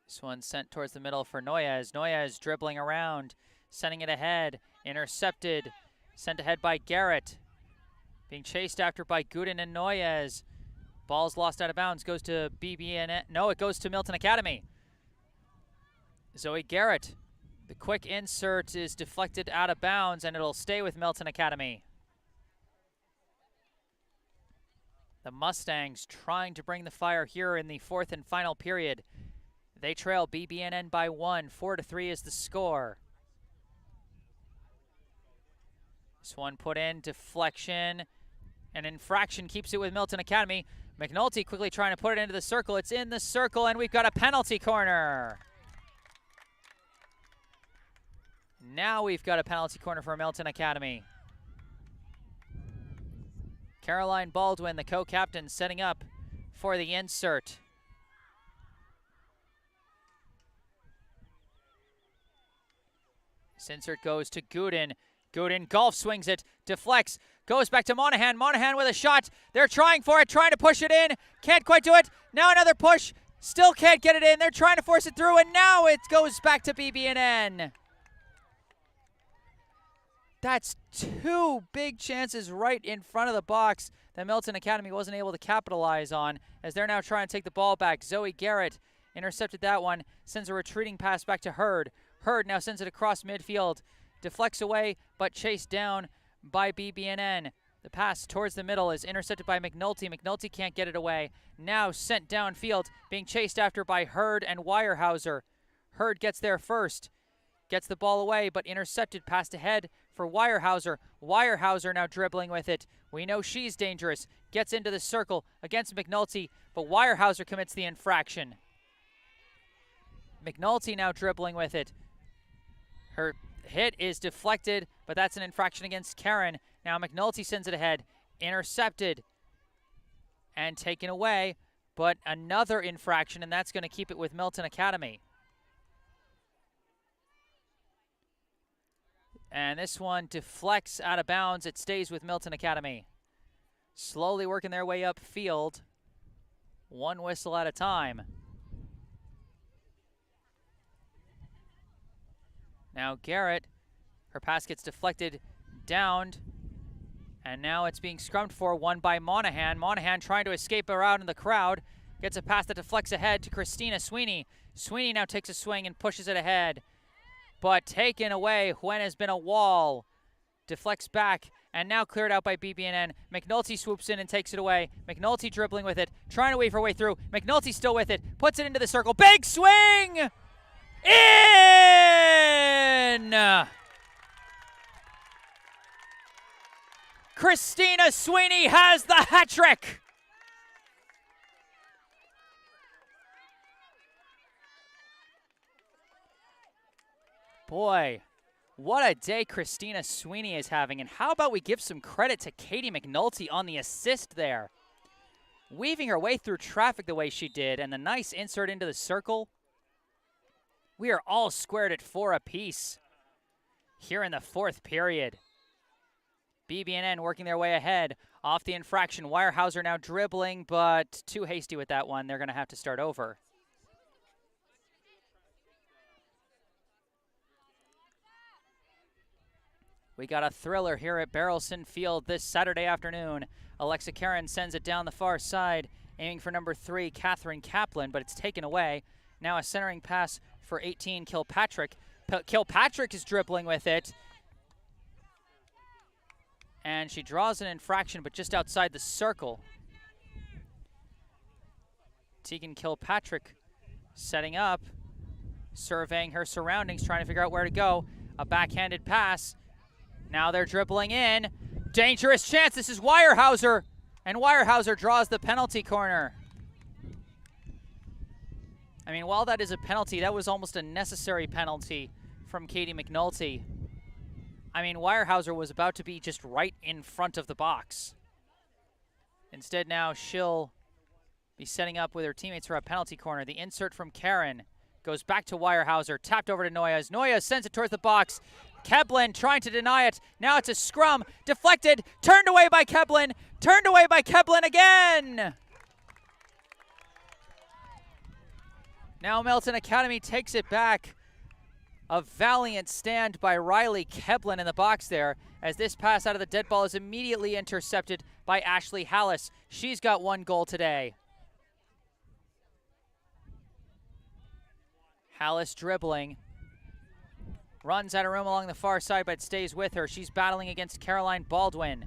A: This one sent towards the middle for Noyes. Noyes dribbling around, sending it ahead, intercepted, sent ahead by Garrett. Being chased after by Gooden and Noyes. Ball's lost out of bounds, goes to BB&N. No, it goes to Milton Academy. Zoe Garrett. The quick insert is deflected out of bounds, and it'll stay with Milton Academy. The Mustangs trying to bring the fire here in the fourth and final period. They trail BB&N by 1. 4-3 is the score. This one put in, deflection. An infraction keeps it with Milton Academy. McNulty quickly trying to put it into the circle. It's in the circle, and we've got a penalty corner. Now we've got a penalty corner for Milton Academy. Caroline Baldwin, the co-captain, setting up for the insert. This insert goes to Gooden. Gooden golf swings it, deflects, goes back to Monahan. Monahan with a shot. They're trying for it, trying to push it in. Can't quite do it. Now another push. Still can't get it in. They're trying to force it through, and now it goes back to BB&N. That's two big chances right in front of the box that Milton Academy wasn't able to capitalize on, as they're now trying to take the ball back. Zoe Garrett intercepted that one, sends a retreating pass back to Hurd. Hurd now sends it across midfield, deflects away, but chased down by BB&N. The pass towards the middle is intercepted by McNulty. McNulty can't get it away. Now sent downfield, being chased after by Hurd and Weyerhaeuser. Hurd gets there first. Gets the ball away, but intercepted. Passed ahead for Weyerhaeuser. Weyerhaeuser now dribbling with it. We know she's dangerous. Gets into the circle against McNulty, but Weyerhaeuser commits the infraction. McNulty now dribbling with it. Her hit is deflected, but that's an infraction against Karen. Now McNulty sends it ahead. Intercepted and taken away, but another infraction, and that's going to keep it with Milton Academy. And this one deflects out of bounds. It stays with Milton Academy. Slowly working their way upfield. One whistle at a time. Now Garrett, her pass gets deflected, downed, and now it's being scrummed for, won by Monahan. Monahan trying to escape around in the crowd. Gets a pass that deflects ahead to Christina Sweeney. Sweeney now takes a swing and pushes it ahead. But taken away when has been a wall. Deflects back and now cleared out by BB&N. McNulty swoops in and takes it away. McNulty dribbling with it, trying to weave her way through. McNulty still with it, puts it into the circle. Big swing! In! Christina Sweeney has the hat trick. Boy, what a day Christina Sweeney is having. And how about we give some credit to Katie McNulty on the assist there. Weaving her way through traffic the way she did, and the nice insert into the circle. We are all squared at 4 apiece here in the 4th period. BB&N working their way ahead off the infraction. Weyerhaeuser now dribbling, but too hasty with that one. They're going to have to start over. We got a thriller here at Barrelson Field this Saturday afternoon. Alexa Karen sends it down the far side, aiming for number 3, Catherine Kaplan, but it's taken away. Now a centering pass for 18, Kilpatrick. Kilpatrick is dribbling with it. And she draws an infraction, but just outside the circle. Tegan Kilpatrick setting up, surveying her surroundings, trying to figure out where to go. A backhanded pass. Now they're dribbling in. Dangerous chance. This is Weyerhaeuser. And Weyerhaeuser draws the penalty corner. I mean, while that is a penalty, that was almost a necessary penalty from Katie McNulty. I mean, Weyerhaeuser was about to be just right in front of the box. Instead, now she'll be setting up with her teammates for a penalty corner. The insert from Karen goes back to Weyerhaeuser, tapped over to Noyes. Noyes sends it towards the box. Keblin trying to deny it. Now it's a scrum. Deflected. Turned away by Keblin. Turned away by Keblin again. Now Milton Academy takes it back. A valiant stand by Riley Keblin in the box there, as this pass out of the dead ball is immediately intercepted by Ashley Hallis. She's got 1 goal today. Hallis dribbling. Runs out of room along the far side, but stays with her. She's battling against Caroline Baldwin.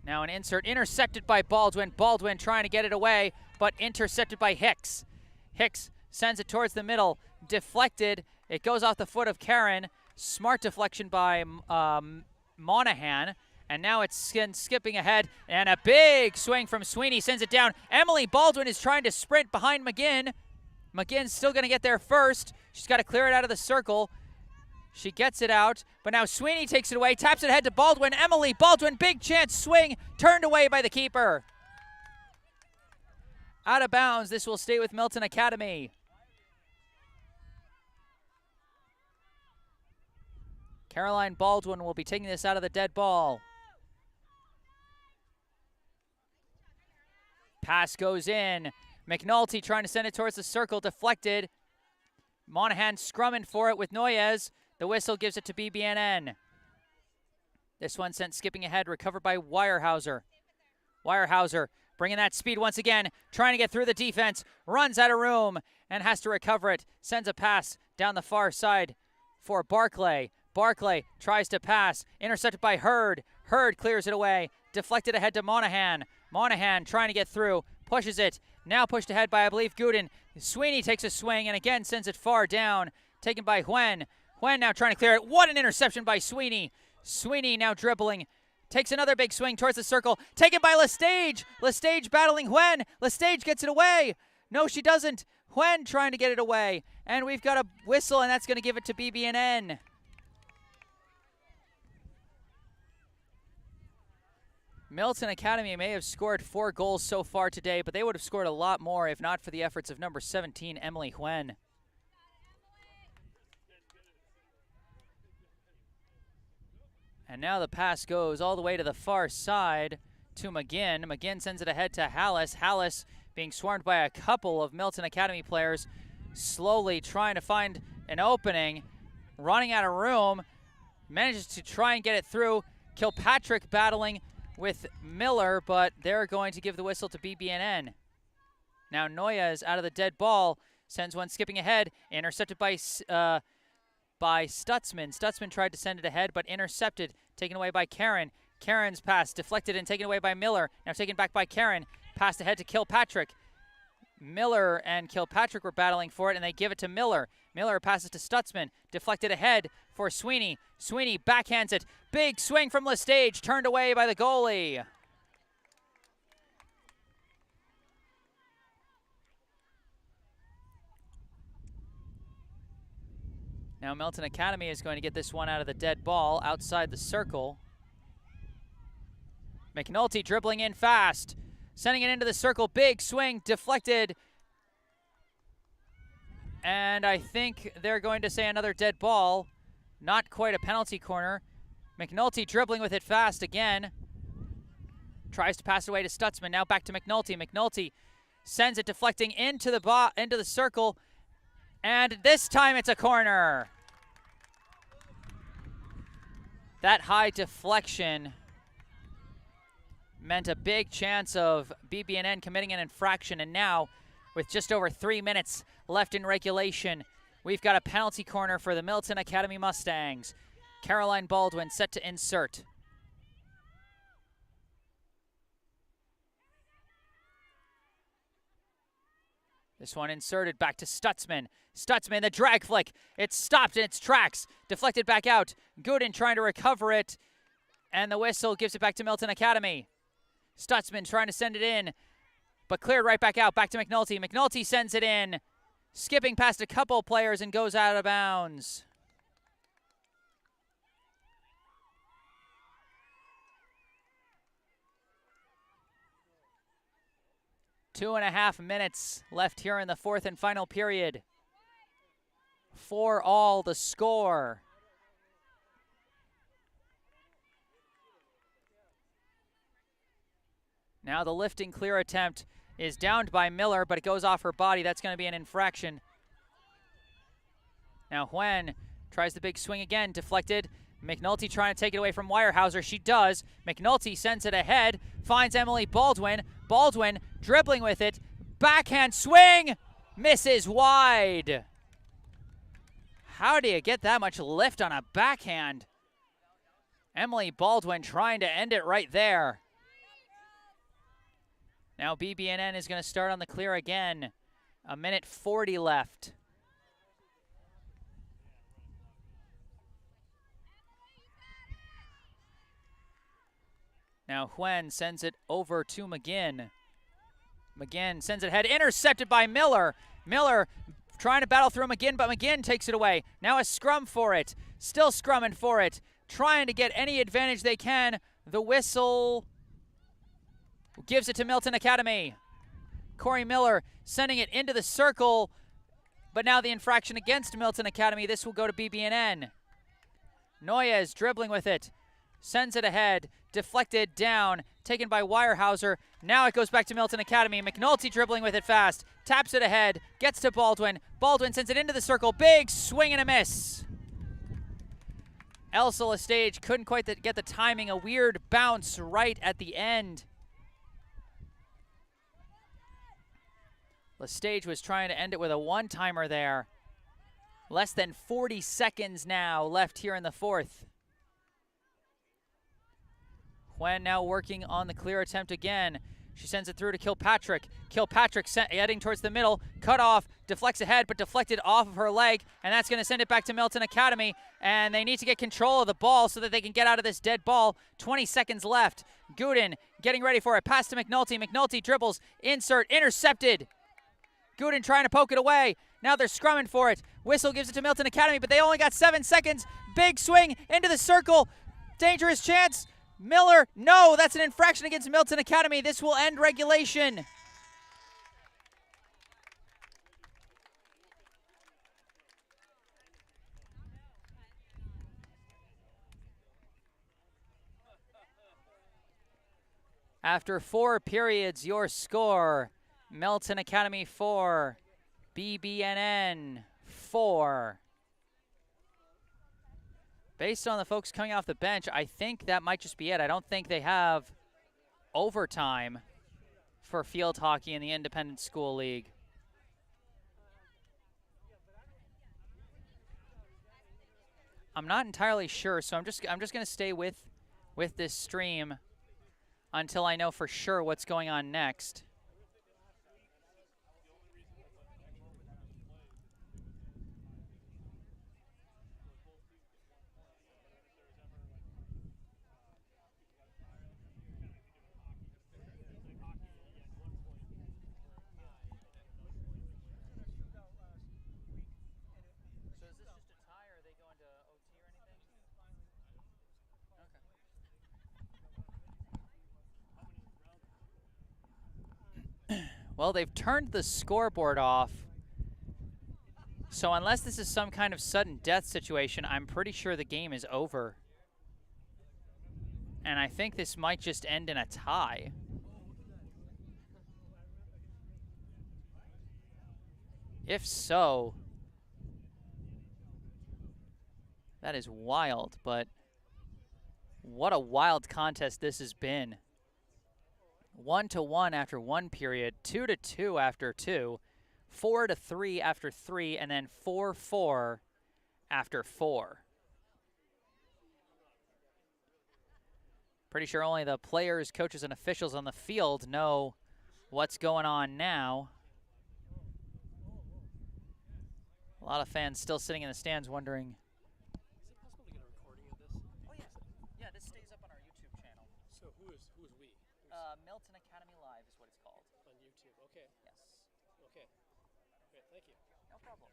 A: Now an insert intercepted by Baldwin. Baldwin trying to get it away, but intercepted by Hicks. Hicks sends it towards the middle. Deflected. It goes off the foot of Karen. Smart deflection by Monahan. And now it's skipping ahead. And a big swing from Sweeney sends it down. Emily Baldwin is trying to sprint behind McGinn. McGinn's still going to get there first. She's got to clear it out of the circle. She gets it out, but now Sweeney takes it away, taps it ahead to Baldwin. Emily Baldwin, big chance swing, turned away by the keeper. Out of bounds, this will stay with Milton Academy. Caroline Baldwin will be taking this out of the dead ball. Pass goes in. McNulty trying to send it towards the circle, deflected. Monahan scrumming for it with Noyes. The whistle gives it to BB&N. This one sent skipping ahead, recovered by Weyerhaeuser. Weyerhaeuser bringing that speed once again, trying to get through the defense, runs out of room and has to recover it. Sends a pass down the far side for Barclay. Barclay tries to pass, intercepted by Hurd. Hurd clears it away. Deflected ahead to Monahan. Monahan trying to get through. Pushes it. Now pushed ahead by, I believe, Gooden. Sweeney takes a swing and again sends it far down. Taken by Huen. Huen now trying to clear it. What an interception by Sweeney. Sweeney now dribbling. Takes another big swing towards the circle. Taken by Lestage. Lestage battling Huen. Lestage gets it away. No, she doesn't. Huen trying to get it away. And we've got a whistle, and that's going to give it to BB&N. Milton Academy may have scored 4 goals so far today, but they would have scored a lot more if not for the efforts of number 17, Emily Huen. And now the pass goes all the way to the far side to McGinn. McGinn sends it ahead to Hallis. Hallis being swarmed by a couple of Milton Academy players, slowly trying to find an opening, running out of room, manages to try and get it through. Kilpatrick battling with Miller, but they're going to give the whistle to BB&N. Now Noyes out of the dead ball, sends one skipping ahead, intercepted by Stutzman. Stutzman tried to send it ahead, but intercepted, taken away by Karen. Karen's pass deflected and taken away by Miller. Now taken back by Karen. Passed ahead to Kilpatrick. Miller and Kilpatrick were battling for it, and they give it to Miller. Miller passes to Stutzman. Deflected ahead for Sweeney. Sweeney backhands it. Big swing from Lestage, turned away by the goalie. Now Milton Academy is going to get this one out of the dead ball outside the circle. McNulty dribbling in fast. Sending it into the circle. Big swing. Deflected. And I think they're going to say another dead ball. Not quite a penalty corner. McNulty dribbling with it fast again. Tries to pass it away to Stutzman. Now back to McNulty. McNulty sends it deflecting into the circle. And this time it's a corner. That high deflection meant a big chance of BB&N committing an infraction. And now, with just over 3 minutes left in regulation, we've got a penalty corner for the Milton Academy Mustangs. Caroline Baldwin set to insert. This one inserted back to Stutzman. Stutzman, the drag flick. It's stopped in its tracks. Deflected back out. Gooden trying to recover it. And the whistle gives it back to Milton Academy. Stutzman trying to send it in, but cleared right back out. Back to McNulty. McNulty sends it in, skipping past a couple players and goes out of bounds. Two and a half minutes left here in the fourth and final period. 4-all the score. Now the lifting clear attempt is downed by Miller, but it goes off her body. That's going to be an infraction. Now Huen tries the big swing again, deflected. McNulty trying to take it away from Weyerhaeuser. She does. McNulty sends it ahead, finds Emily Baldwin. Baldwin dribbling with it. Backhand swing, misses wide. How do you get that much lift on a backhand? Emily Baldwin trying to end it right there. Now BB&N is going to start on the clear again. 1:40 left. Now Huen sends it over to McGinn. McGinn sends it ahead, intercepted by Miller. Miller trying to battle through McGinn, but McGinn takes it away. Now a scrum for it. Still scrumming for it. Trying to get any advantage they can. The whistle gives it to Milton Academy. Corey Miller sending it into the circle, but now the infraction against Milton Academy. This will go to BB&N. Noyes dribbling with it. Sends it ahead. Deflected down. Taken by Weyerhaeuser. Now it goes back to Milton Academy. McNulty dribbling with it fast. Taps it ahead. Gets to Baldwin. Baldwin sends it into the circle. Big swing and a miss. Elsa Lestage couldn't quite get the timing. A weird bounce right at the end. Lestage was trying to end it with a one-timer there. Less than 40 seconds now left here in the fourth. Huen now working on the clear attempt again. She sends it through to Kilpatrick. Kilpatrick heading towards the middle. Cut off, deflects ahead, but deflected off of her leg. And that's going to send it back to Milton Academy. And they need to get control of the ball so that they can get out of this dead ball. 20 seconds left. Gooden getting ready for it. Pass to McNulty. McNulty dribbles. Insert. Intercepted. Gooden trying to poke it away. Now they're scrumming for it. Whistle gives it to Milton Academy, but they only got 7 seconds. Big swing into the circle. Dangerous chance. Miller, no, that's an infraction against Milton Academy. This will end regulation. After 4 periods, your score, Milton Academy 4, BB&N 4. Based on the folks coming off the bench, I think that might just be it. I don't think they have overtime for field hockey in the Independent School League. I'm not entirely sure, so I'm just going to stay with this stream until I know for sure what's going on next. Well, they've turned the scoreboard off. So unless this is some kind of sudden death situation, I'm pretty sure the game is over. And I think this might just end in a tie. If so, that is wild, but what a wild contest this has been. 1-1 after 1 period, 2-2 after 2, 4-3 after 3, and then 4-4 after 4. Pretty sure only the players, coaches, and officials on the field know what's going on now. A lot of fans still sitting in the stands wondering. Milton Academy Live is what it's called.
B: On YouTube, okay.
A: Yes.
B: Okay. Great, thank you.
A: No problem.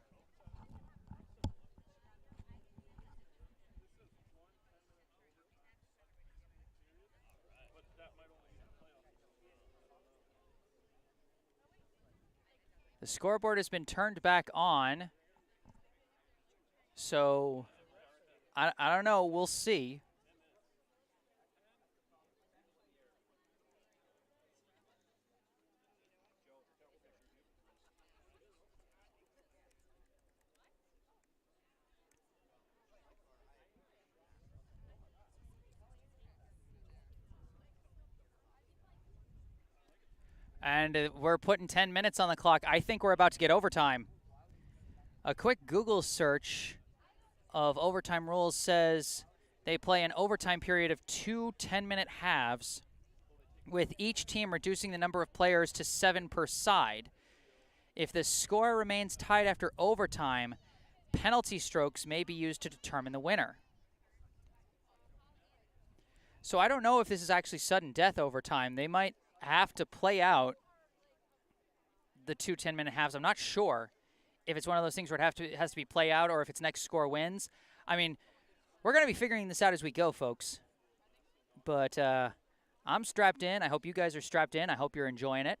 A: The scoreboard has been turned back on. So, I don't know. We'll see. And we're putting 10 minutes on the clock. I think we're about to get overtime. A quick Google search of overtime rules says they play an overtime period of 2 10-minute halves, with each team reducing the number of players to 7 per side. If the score remains tied after overtime, penalty strokes may be used to determine the winner. So I don't know if this is actually sudden death overtime. They might have to play out the 2 10-minute halves. I'm not sure if it's one of those things where it has to be play out or if it's next score wins. I mean, we're going to be figuring this out as we go, folks. But I'm strapped in. I hope you guys are strapped in. I hope you're enjoying it.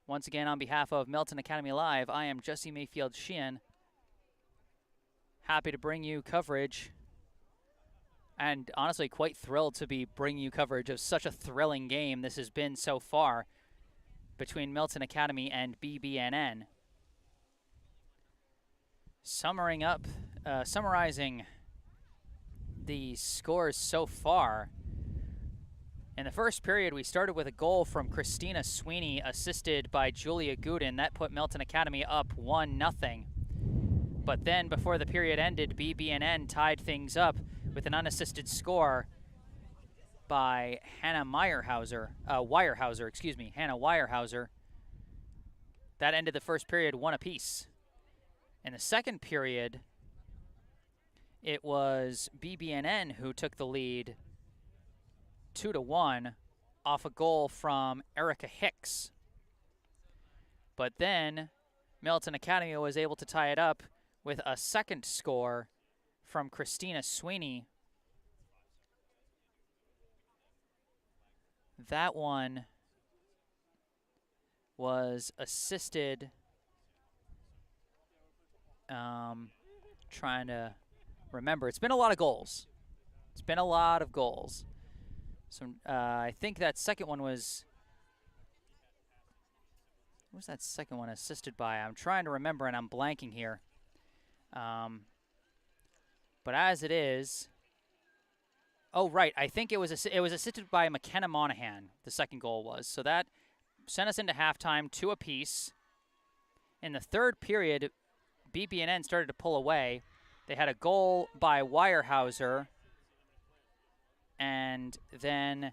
A: Once again, on behalf of Milton Academy Live, I am Jesse Mayfield Sheehan. Happy to bring you coverage. And honestly, quite thrilled to be bringing you coverage of such a thrilling game this has been so far between Milton Academy and BB&N. Summarizing the scores so far. In the first period, we started with a goal from Christina Sweeney, assisted by Julia Gooden. That put Milton Academy up 1-0. But then, before the period ended, BB&N tied things up with an unassisted score by Hannah Weyerhauser, excuse me, Hannah Weyerhauser. That ended the first period 1 apiece. In the second period, it was BB&N who took the lead 2-1 off a goal from Erica Hicks. But then Milton Academy was able to tie it up with a second score from Christina Sweeney. That one was assisted, trying to remember. It's been a lot of goals. So I think that second one was, what was that second one assisted by? I'm trying to remember and I'm blanking here. But as it is, oh, right. I think it was assisted by McKenna Monahan, the second goal was. So that sent us into halftime, 2 apiece. In the third period, BB&N started to pull away. They had a goal by Weyerhauser, and then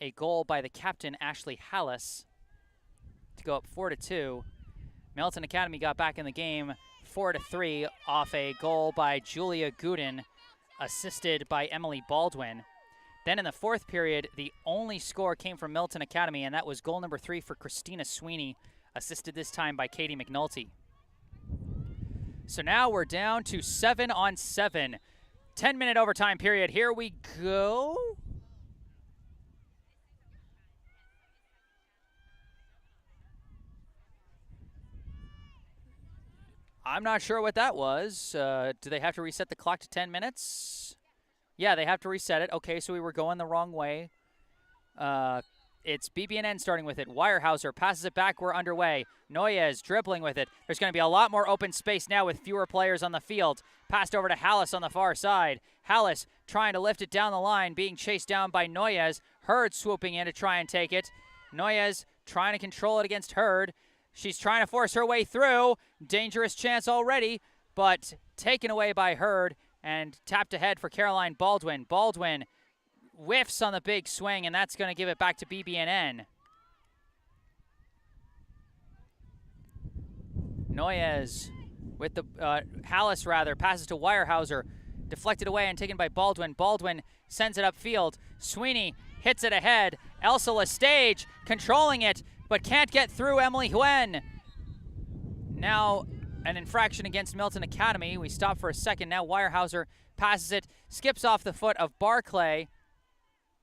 A: a goal by the captain, Ashley Hallis, to go up 4-2. Milton Academy got back in the game 4-3 off a goal by Julia Gooden, assisted by Emily Baldwin. Then in the fourth period, the only score came from Milton Academy, and that was goal number 3 for Christina Sweeney, assisted this time by Katie McNulty. So now we're down to 7-on-7. 10-minute overtime period. Here we go. I'm not sure what that was. Do they have to reset the clock to 10 minutes? Yeah, they have to reset it. Okay, so we were going the wrong way. It's BB&N starting with it. Weyerhauser passes it back. We're underway. Noyes dribbling with it. There's going to be a lot more open space now with fewer players on the field. Passed over to Hallis on the far side. Hallis trying to lift it down the line, being chased down by Noyes. Hurd swooping in to try and take it. Noyes trying to control it against Hurd. She's trying to force her way through. Dangerous chance already, but taken away by Hurd and tapped ahead for Caroline Baldwin. Baldwin whiffs on the big swing, and that's going to give it back to BB&N. Noyes with the Hallis passes to Weyerhauser, deflected away and taken by Baldwin. Baldwin sends it upfield. Sweeney hits it ahead. Elsa Lestage controlling it, but can't get through Emily Huen. Now an infraction against Milton Academy. We stop for a second. Now Weyerhauser passes it, skips off the foot of Barclay,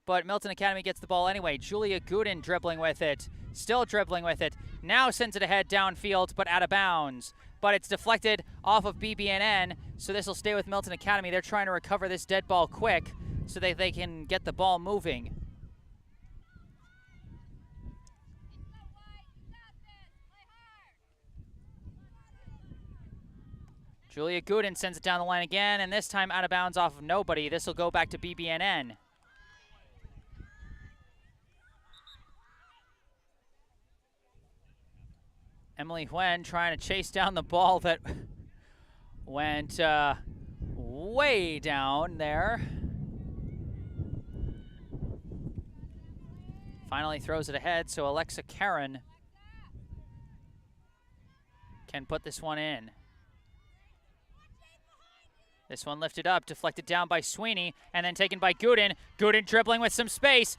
A: but Milton Academy gets the ball anyway. Julia Gooden dribbling with it, still dribbling with it. Now sends it ahead downfield, but out of bounds. But it's deflected off of BB&N, so this will stay with Milton Academy. They're trying to recover this dead ball quick so that they can get the ball moving. Julia Gooden sends it down the line again, and this time out of bounds off of nobody. This will go back to BB&N. Emily Huen trying to chase down the ball that went way down there. Finally throws it ahead, so Alexa Karen can put this one in. This one lifted up, deflected down by Sweeney, and then taken by Gooden. Gooden dribbling with some space.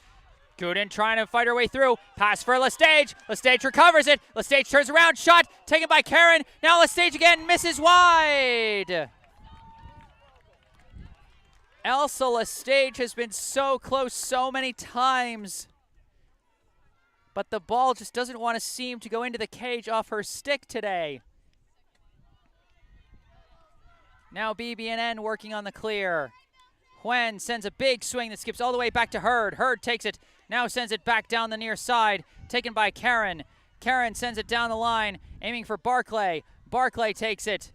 A: Gooden trying to fight her way through. Pass for Lestage. Lestage recovers it. Lestage turns around. Shot taken by Karen. Now Lestage again misses wide. Elsa Lestage has been so close so many times, but the ball just doesn't want to seem to go into the cage off her stick today. Now BB&N working on the clear. Huen sends a big swing that skips all the way back to Hurd. Hurd takes it, now sends it back down the near side, taken by Karen. Karen sends it down the line, aiming for Barclay. Barclay takes it,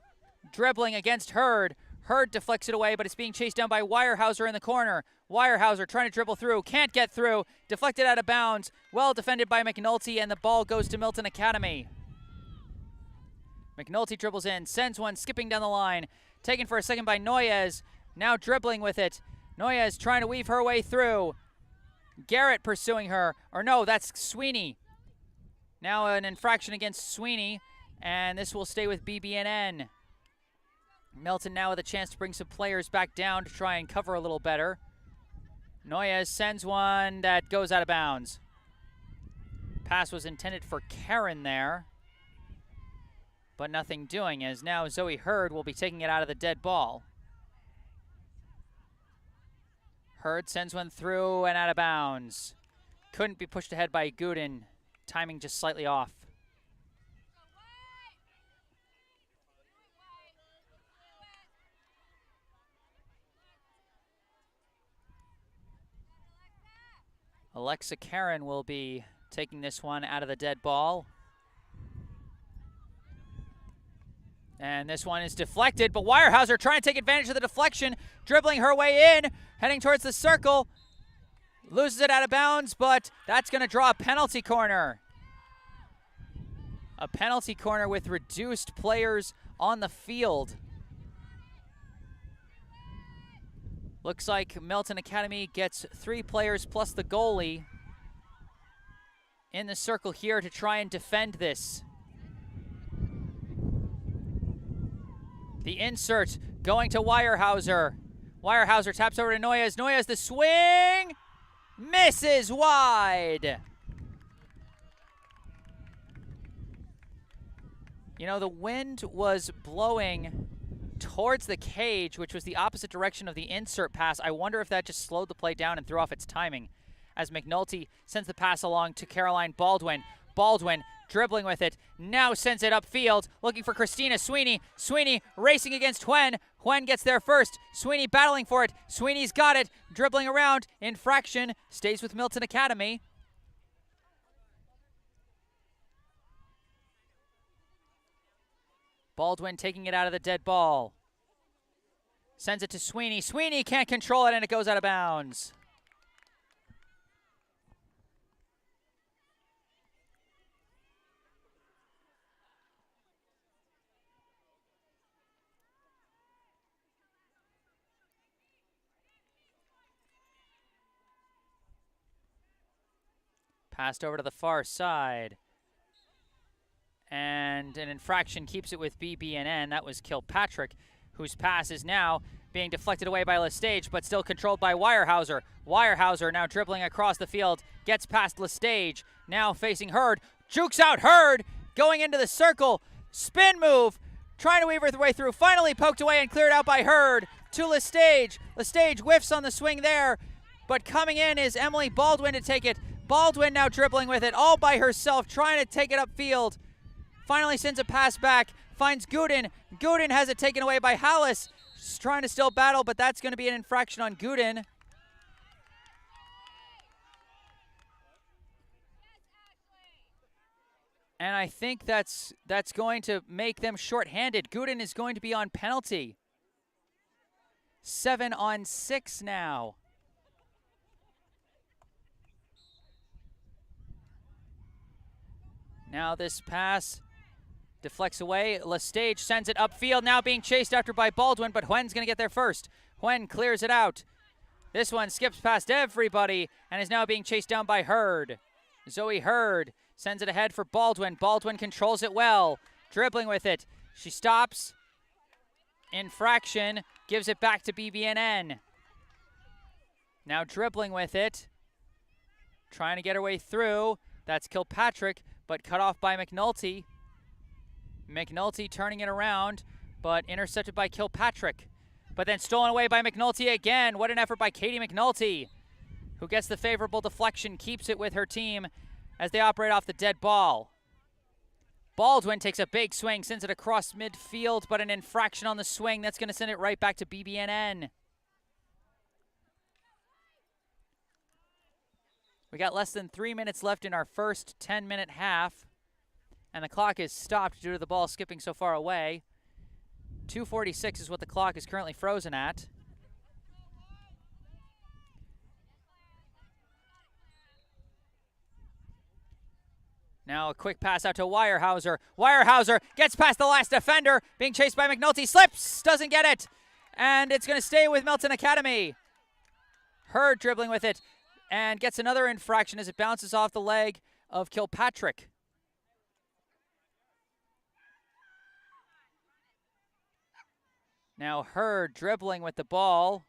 A: dribbling against Hurd. Hurd deflects it away, but it's being chased down by Weyerhauser in the corner. Weyerhauser trying to dribble through, can't get through, deflected out of bounds. Well defended by McNulty, and the ball goes to Milton Academy. McNulty dribbles in, sends one skipping down the line, taken for a second by Noyes. Now dribbling with it. Noya is trying to weave her way through. Garrett pursuing her. Or no, that's Sweeney. Now an infraction against Sweeney, and this will stay with BB&N. Milton now with a chance to bring some players back down to try and cover a little better. Noya sends one that goes out of bounds. Pass was intended for Karen there, but nothing doing, as now Zoe Hurd will be taking it out of the dead ball. Hurd sends one through and out of bounds. Couldn't be pushed ahead by Gooden. Timing just slightly off. Alexa Karen will be taking this one out of the dead ball. And this one is deflected, but Weyerhaeuser trying to take advantage of the deflection, dribbling her way in, heading towards the circle. Loses it out of bounds, but that's going to draw a penalty corner. A penalty corner with reduced players on the field. Looks like Milton Academy gets 3 players plus the goalie in the circle here to try and defend this. The insert going to Weyerhaeuser. Weyerhaeuser taps over to Noyes. Noyes the swing. Misses wide. You know, the wind was blowing towards the cage, which was the opposite direction of the insert pass. I wonder if that just slowed the play down and threw off its timing, as McNulty sends the pass along to Caroline Baldwin. Baldwin dribbling with it, now sends it upfield, looking for Christina. Sweeney racing against Huen. Huen gets there first. Sweeney battling for it. Sweeney's got it, dribbling around. Infraction, stays with Milton Academy. Baldwin taking it out of the dead ball. Sends it to Sweeney. Sweeney can't control it, and it goes out of bounds. Passed over to the far side. And an infraction keeps it with BB&N. That was Kilpatrick, whose pass is now being deflected away by Lestage, but still controlled by Weyerhaeuser. Weyerhaeuser now dribbling across the field, gets past Lestage, now facing Hurd, jukes out Hurd, going into the circle, spin move, trying to weave her way through, finally poked away and cleared out by Hurd to Lestage. Lestage whiffs on the swing there, but coming in is Emily Baldwin to take it. Baldwin now dribbling with it all by herself, trying to take it upfield. Finally sends a pass back, finds Gooden. Gooden has it taken away by Hallis. She's trying to still battle, but that's going to be an infraction on Gooden. And I think that's going to make them shorthanded. Gooden is going to be on penalty. 7-on-6 now. Now this pass deflects away. Lestage sends it upfield, now being chased after by Baldwin, but Huen's going to get there first. Huen clears it out. This one skips past everybody and is now being chased down by Hurd. Zoe Hurd sends it ahead for Baldwin. Baldwin controls it well, dribbling with it. She stops. Infraction, gives it back to BB&N. Now dribbling with it. Trying to get her way through. That's Kilpatrick, but cut off by McNulty. McNulty turning it around, but intercepted by Kilpatrick. But then stolen away by McNulty again. What an effort by Katie McNulty, who gets the favorable deflection, keeps it with her team as they operate off the dead ball. Baldwin takes a big swing, sends it across midfield, but an infraction on the swing. That's going to send it right back to BB&N. We got less than 3 minutes left in our first 10-minute half, and the clock is stopped due to the ball skipping so far away. 2:46 is what the clock is currently frozen at. Now a quick pass out to Weyerhaeuser. Weyerhaeuser gets past the last defender, being chased by McNulty, slips, doesn't get it, and it's going to stay with Milton Academy. Hurd dribbling with it and gets another infraction as it bounces off the leg of Kilpatrick. Now Hurd dribbling with the ball.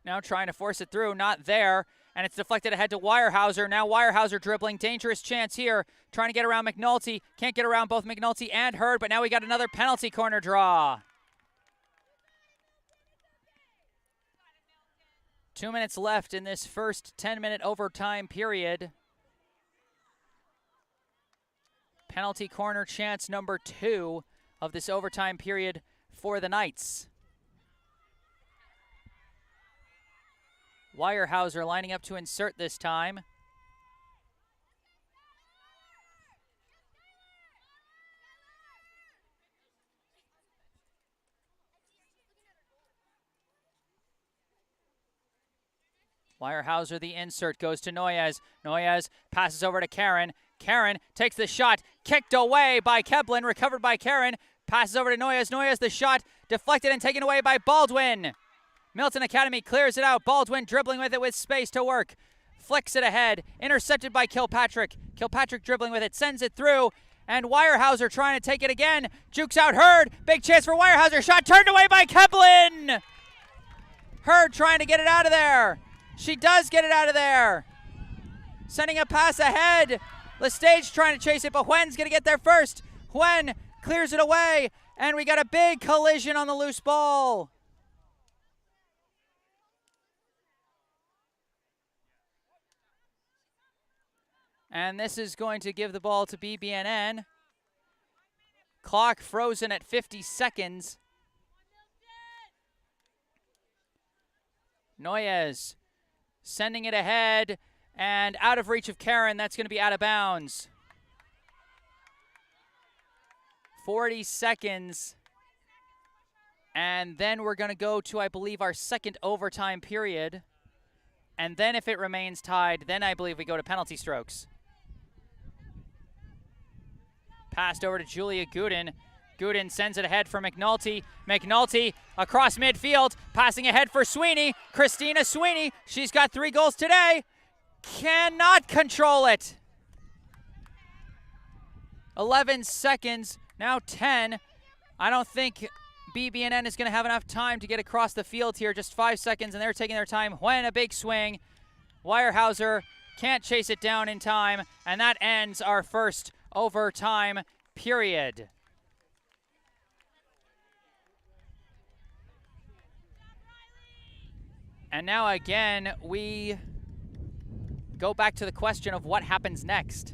A: Now trying to force it through, not there. And it's deflected ahead to Weyerhaeuser. Now Weyerhaeuser dribbling, dangerous chance here. Trying to get around McNulty. Can't get around both McNulty and Hurd, but now we got another penalty corner draw. 2 minutes left in this first 10-minute overtime period. Penalty corner chance number 2 of this overtime period for the Knights. Weyerhaeuser lining up to insert this time. Weyerhaeuser, the insert, goes to Noyes. Noyes passes over to Karen. Karen takes the shot, kicked away by Keblin, recovered by Karen. Passes over to Noyes. Noyes, the shot, deflected and taken away by Baldwin. Milton Academy clears it out. Baldwin dribbling with it with space to work. Flicks it ahead. Intercepted by Kilpatrick. Kilpatrick dribbling with it. Sends it through. And Weyerhaeuser trying to take it again. Jukes out Hurd. Big chance for Weyerhaeuser. Shot turned away by Keblin. Hurd trying to get it out of there. She does get it out of there. Sending a pass ahead. Lestage trying to chase it, but Hwen's going to get there first. Hwen clears it away. And we got a big collision on the loose ball. And this is going to give the ball to BB&N. Clock frozen at 50 seconds. Noyes sending it ahead and out of reach of Karen. That's going to be out of bounds. 40 seconds. And then we're going to go to, I believe, our second overtime period. And then if it remains tied, then I believe we go to penalty strokes. Passed over to Julia Gooden. Gooden sends it ahead for McNulty. McNulty across midfield, passing ahead for Sweeney. Christina Sweeney, she's got 3 goals today. Cannot control it. 11 seconds, now 10. I don't think BB&N is going to have enough time to get across the field here. Just 5 seconds, and they're taking their time. When a big swing. Weyerhaeuser can't chase it down in time, and that ends our first overtime period. And now again, we go back to the question of what happens next.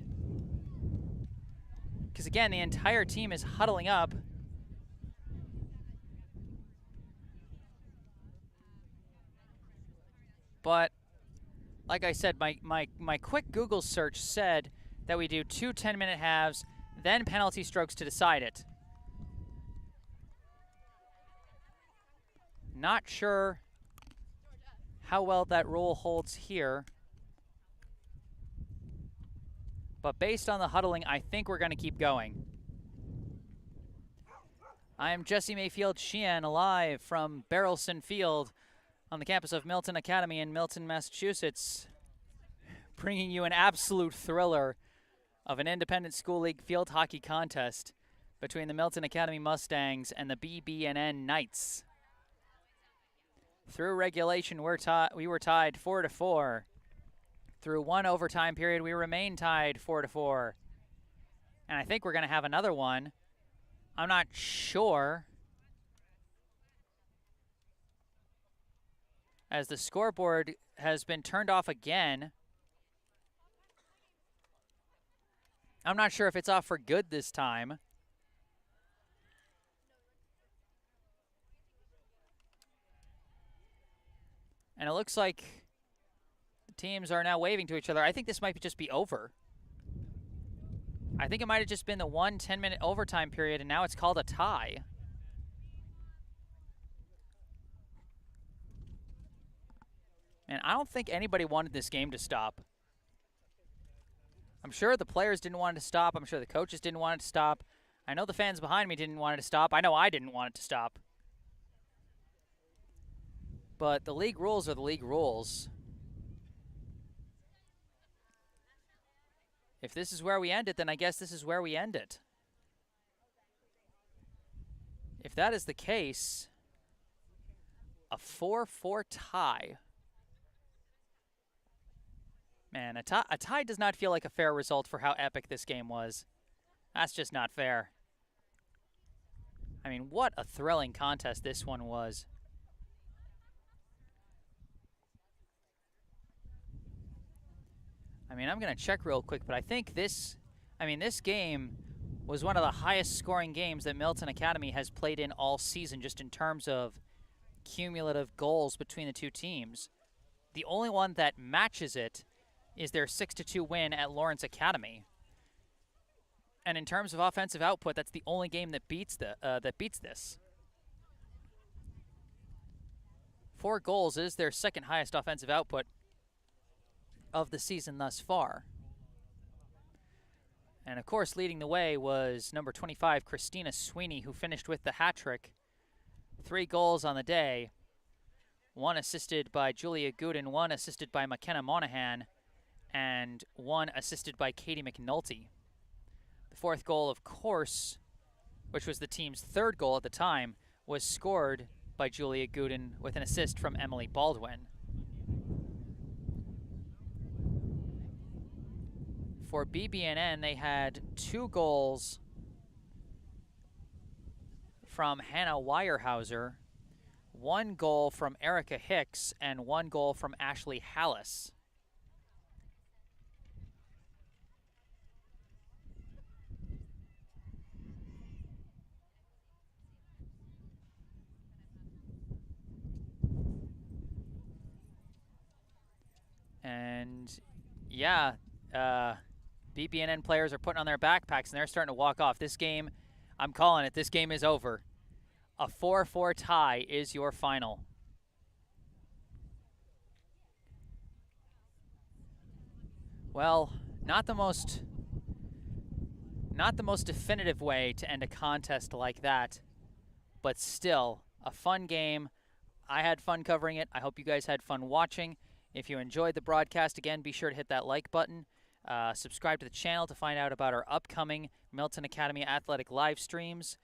A: Because again, the entire team is huddling up. But like I said, my quick Google search said that we do 2 10-minute halves, then penalty strokes to decide it. Not sure how well that rule holds here. But based on the huddling, I think we're going to keep going. I am Jesse Mayfield Sheehan, live from Barrelson Field on the campus of Milton Academy in Milton, Massachusetts, bringing you an absolute thriller of an independent school league field hockey contest between the Milton Academy Mustangs and the BB&N Knights. Through regulation, we were tied 4-4. Through 1 overtime period, we remain tied 4-4. And I think we're going to have another one. I'm not sure, as the scoreboard has been turned off again. I'm not sure if it's off for good this time. And it looks like the teams are now waving to each other. I think this might just be over. I think it might have just been the 1 10-minute overtime period, and now it's called a tie. And I don't think anybody wanted this game to stop. I'm sure the players didn't want it to stop. I'm sure the coaches didn't want it to stop. I know the fans behind me didn't want it to stop. I know I didn't want it to stop. But the league rules are the league rules. If this is where we end it, then I guess this is where we end it. If that is the case, a 4-4 tie. Man, a tie does not feel like a fair result for how epic this game was. That's just not fair. I mean, what a thrilling contest this one was. I mean, I'm going to check real quick, but I think this game was one of the highest scoring games that Milton Academy has played in all season, just in terms of cumulative goals between the two teams. The only one that matches it is their 6-2 win at Lawrence Academy. And in terms of offensive output, that's the only game that beats this. 4 goals is their second highest offensive output of the season thus far. And of course, leading the way was number 25, Christina Sweeney, who finished with the hat trick. 3 goals on the day. 1 assisted by Julia Gooden, 1 assisted by McKenna Monahan, and 1 assisted by Katie McNulty. The 4th goal, of course, which was the team's 3rd goal at the time, was scored by Julia Gooden with an assist from Emily Baldwin. For BB&N, they had 2 goals from Hannah Weyerhauser, 1 goal from Erica Hicks, and 1 goal from Ashley Hallis. And yeah, BB&N players are putting on their backpacks and they're starting to walk off. This game, I'm calling it, this game is over. A 4-4 tie is your final. Well, not the most definitive way to end a contest like that, but still a fun game. I had fun covering it. I hope you guys had fun watching. If you enjoyed the broadcast, again, be sure to hit that like button. Subscribe to the channel to find out about our upcoming Milton Academy Athletic live streams.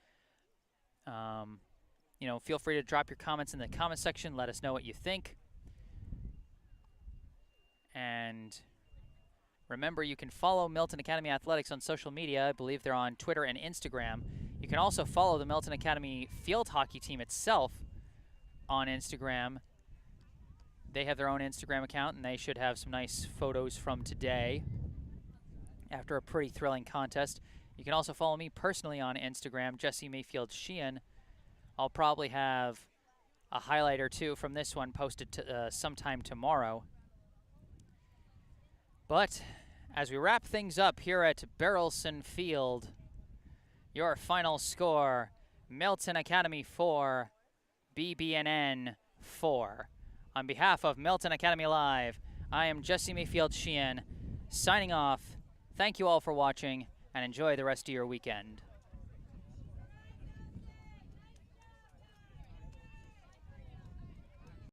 A: Feel free to drop your comments in the comment section. Let us know what you think. And remember, you can follow Milton Academy Athletics on social media. I believe they're on Twitter and Instagram. You can also follow the Milton Academy field hockey team itself on Instagram. They have their own Instagram account, and they should have some nice photos from today after a pretty thrilling contest. You can also follow me personally on Instagram, Jesse Mayfield Sheehan. I'll probably have a highlight or 2 from this one posted sometime tomorrow. But as we wrap things up here at Barrelson Field, your final score, Milton Academy 4, BB&N 4. On behalf of Milton Academy Live, I am Jesse Mayfield Sheehan, signing off. Thank you all for watching, and enjoy the rest of your weekend.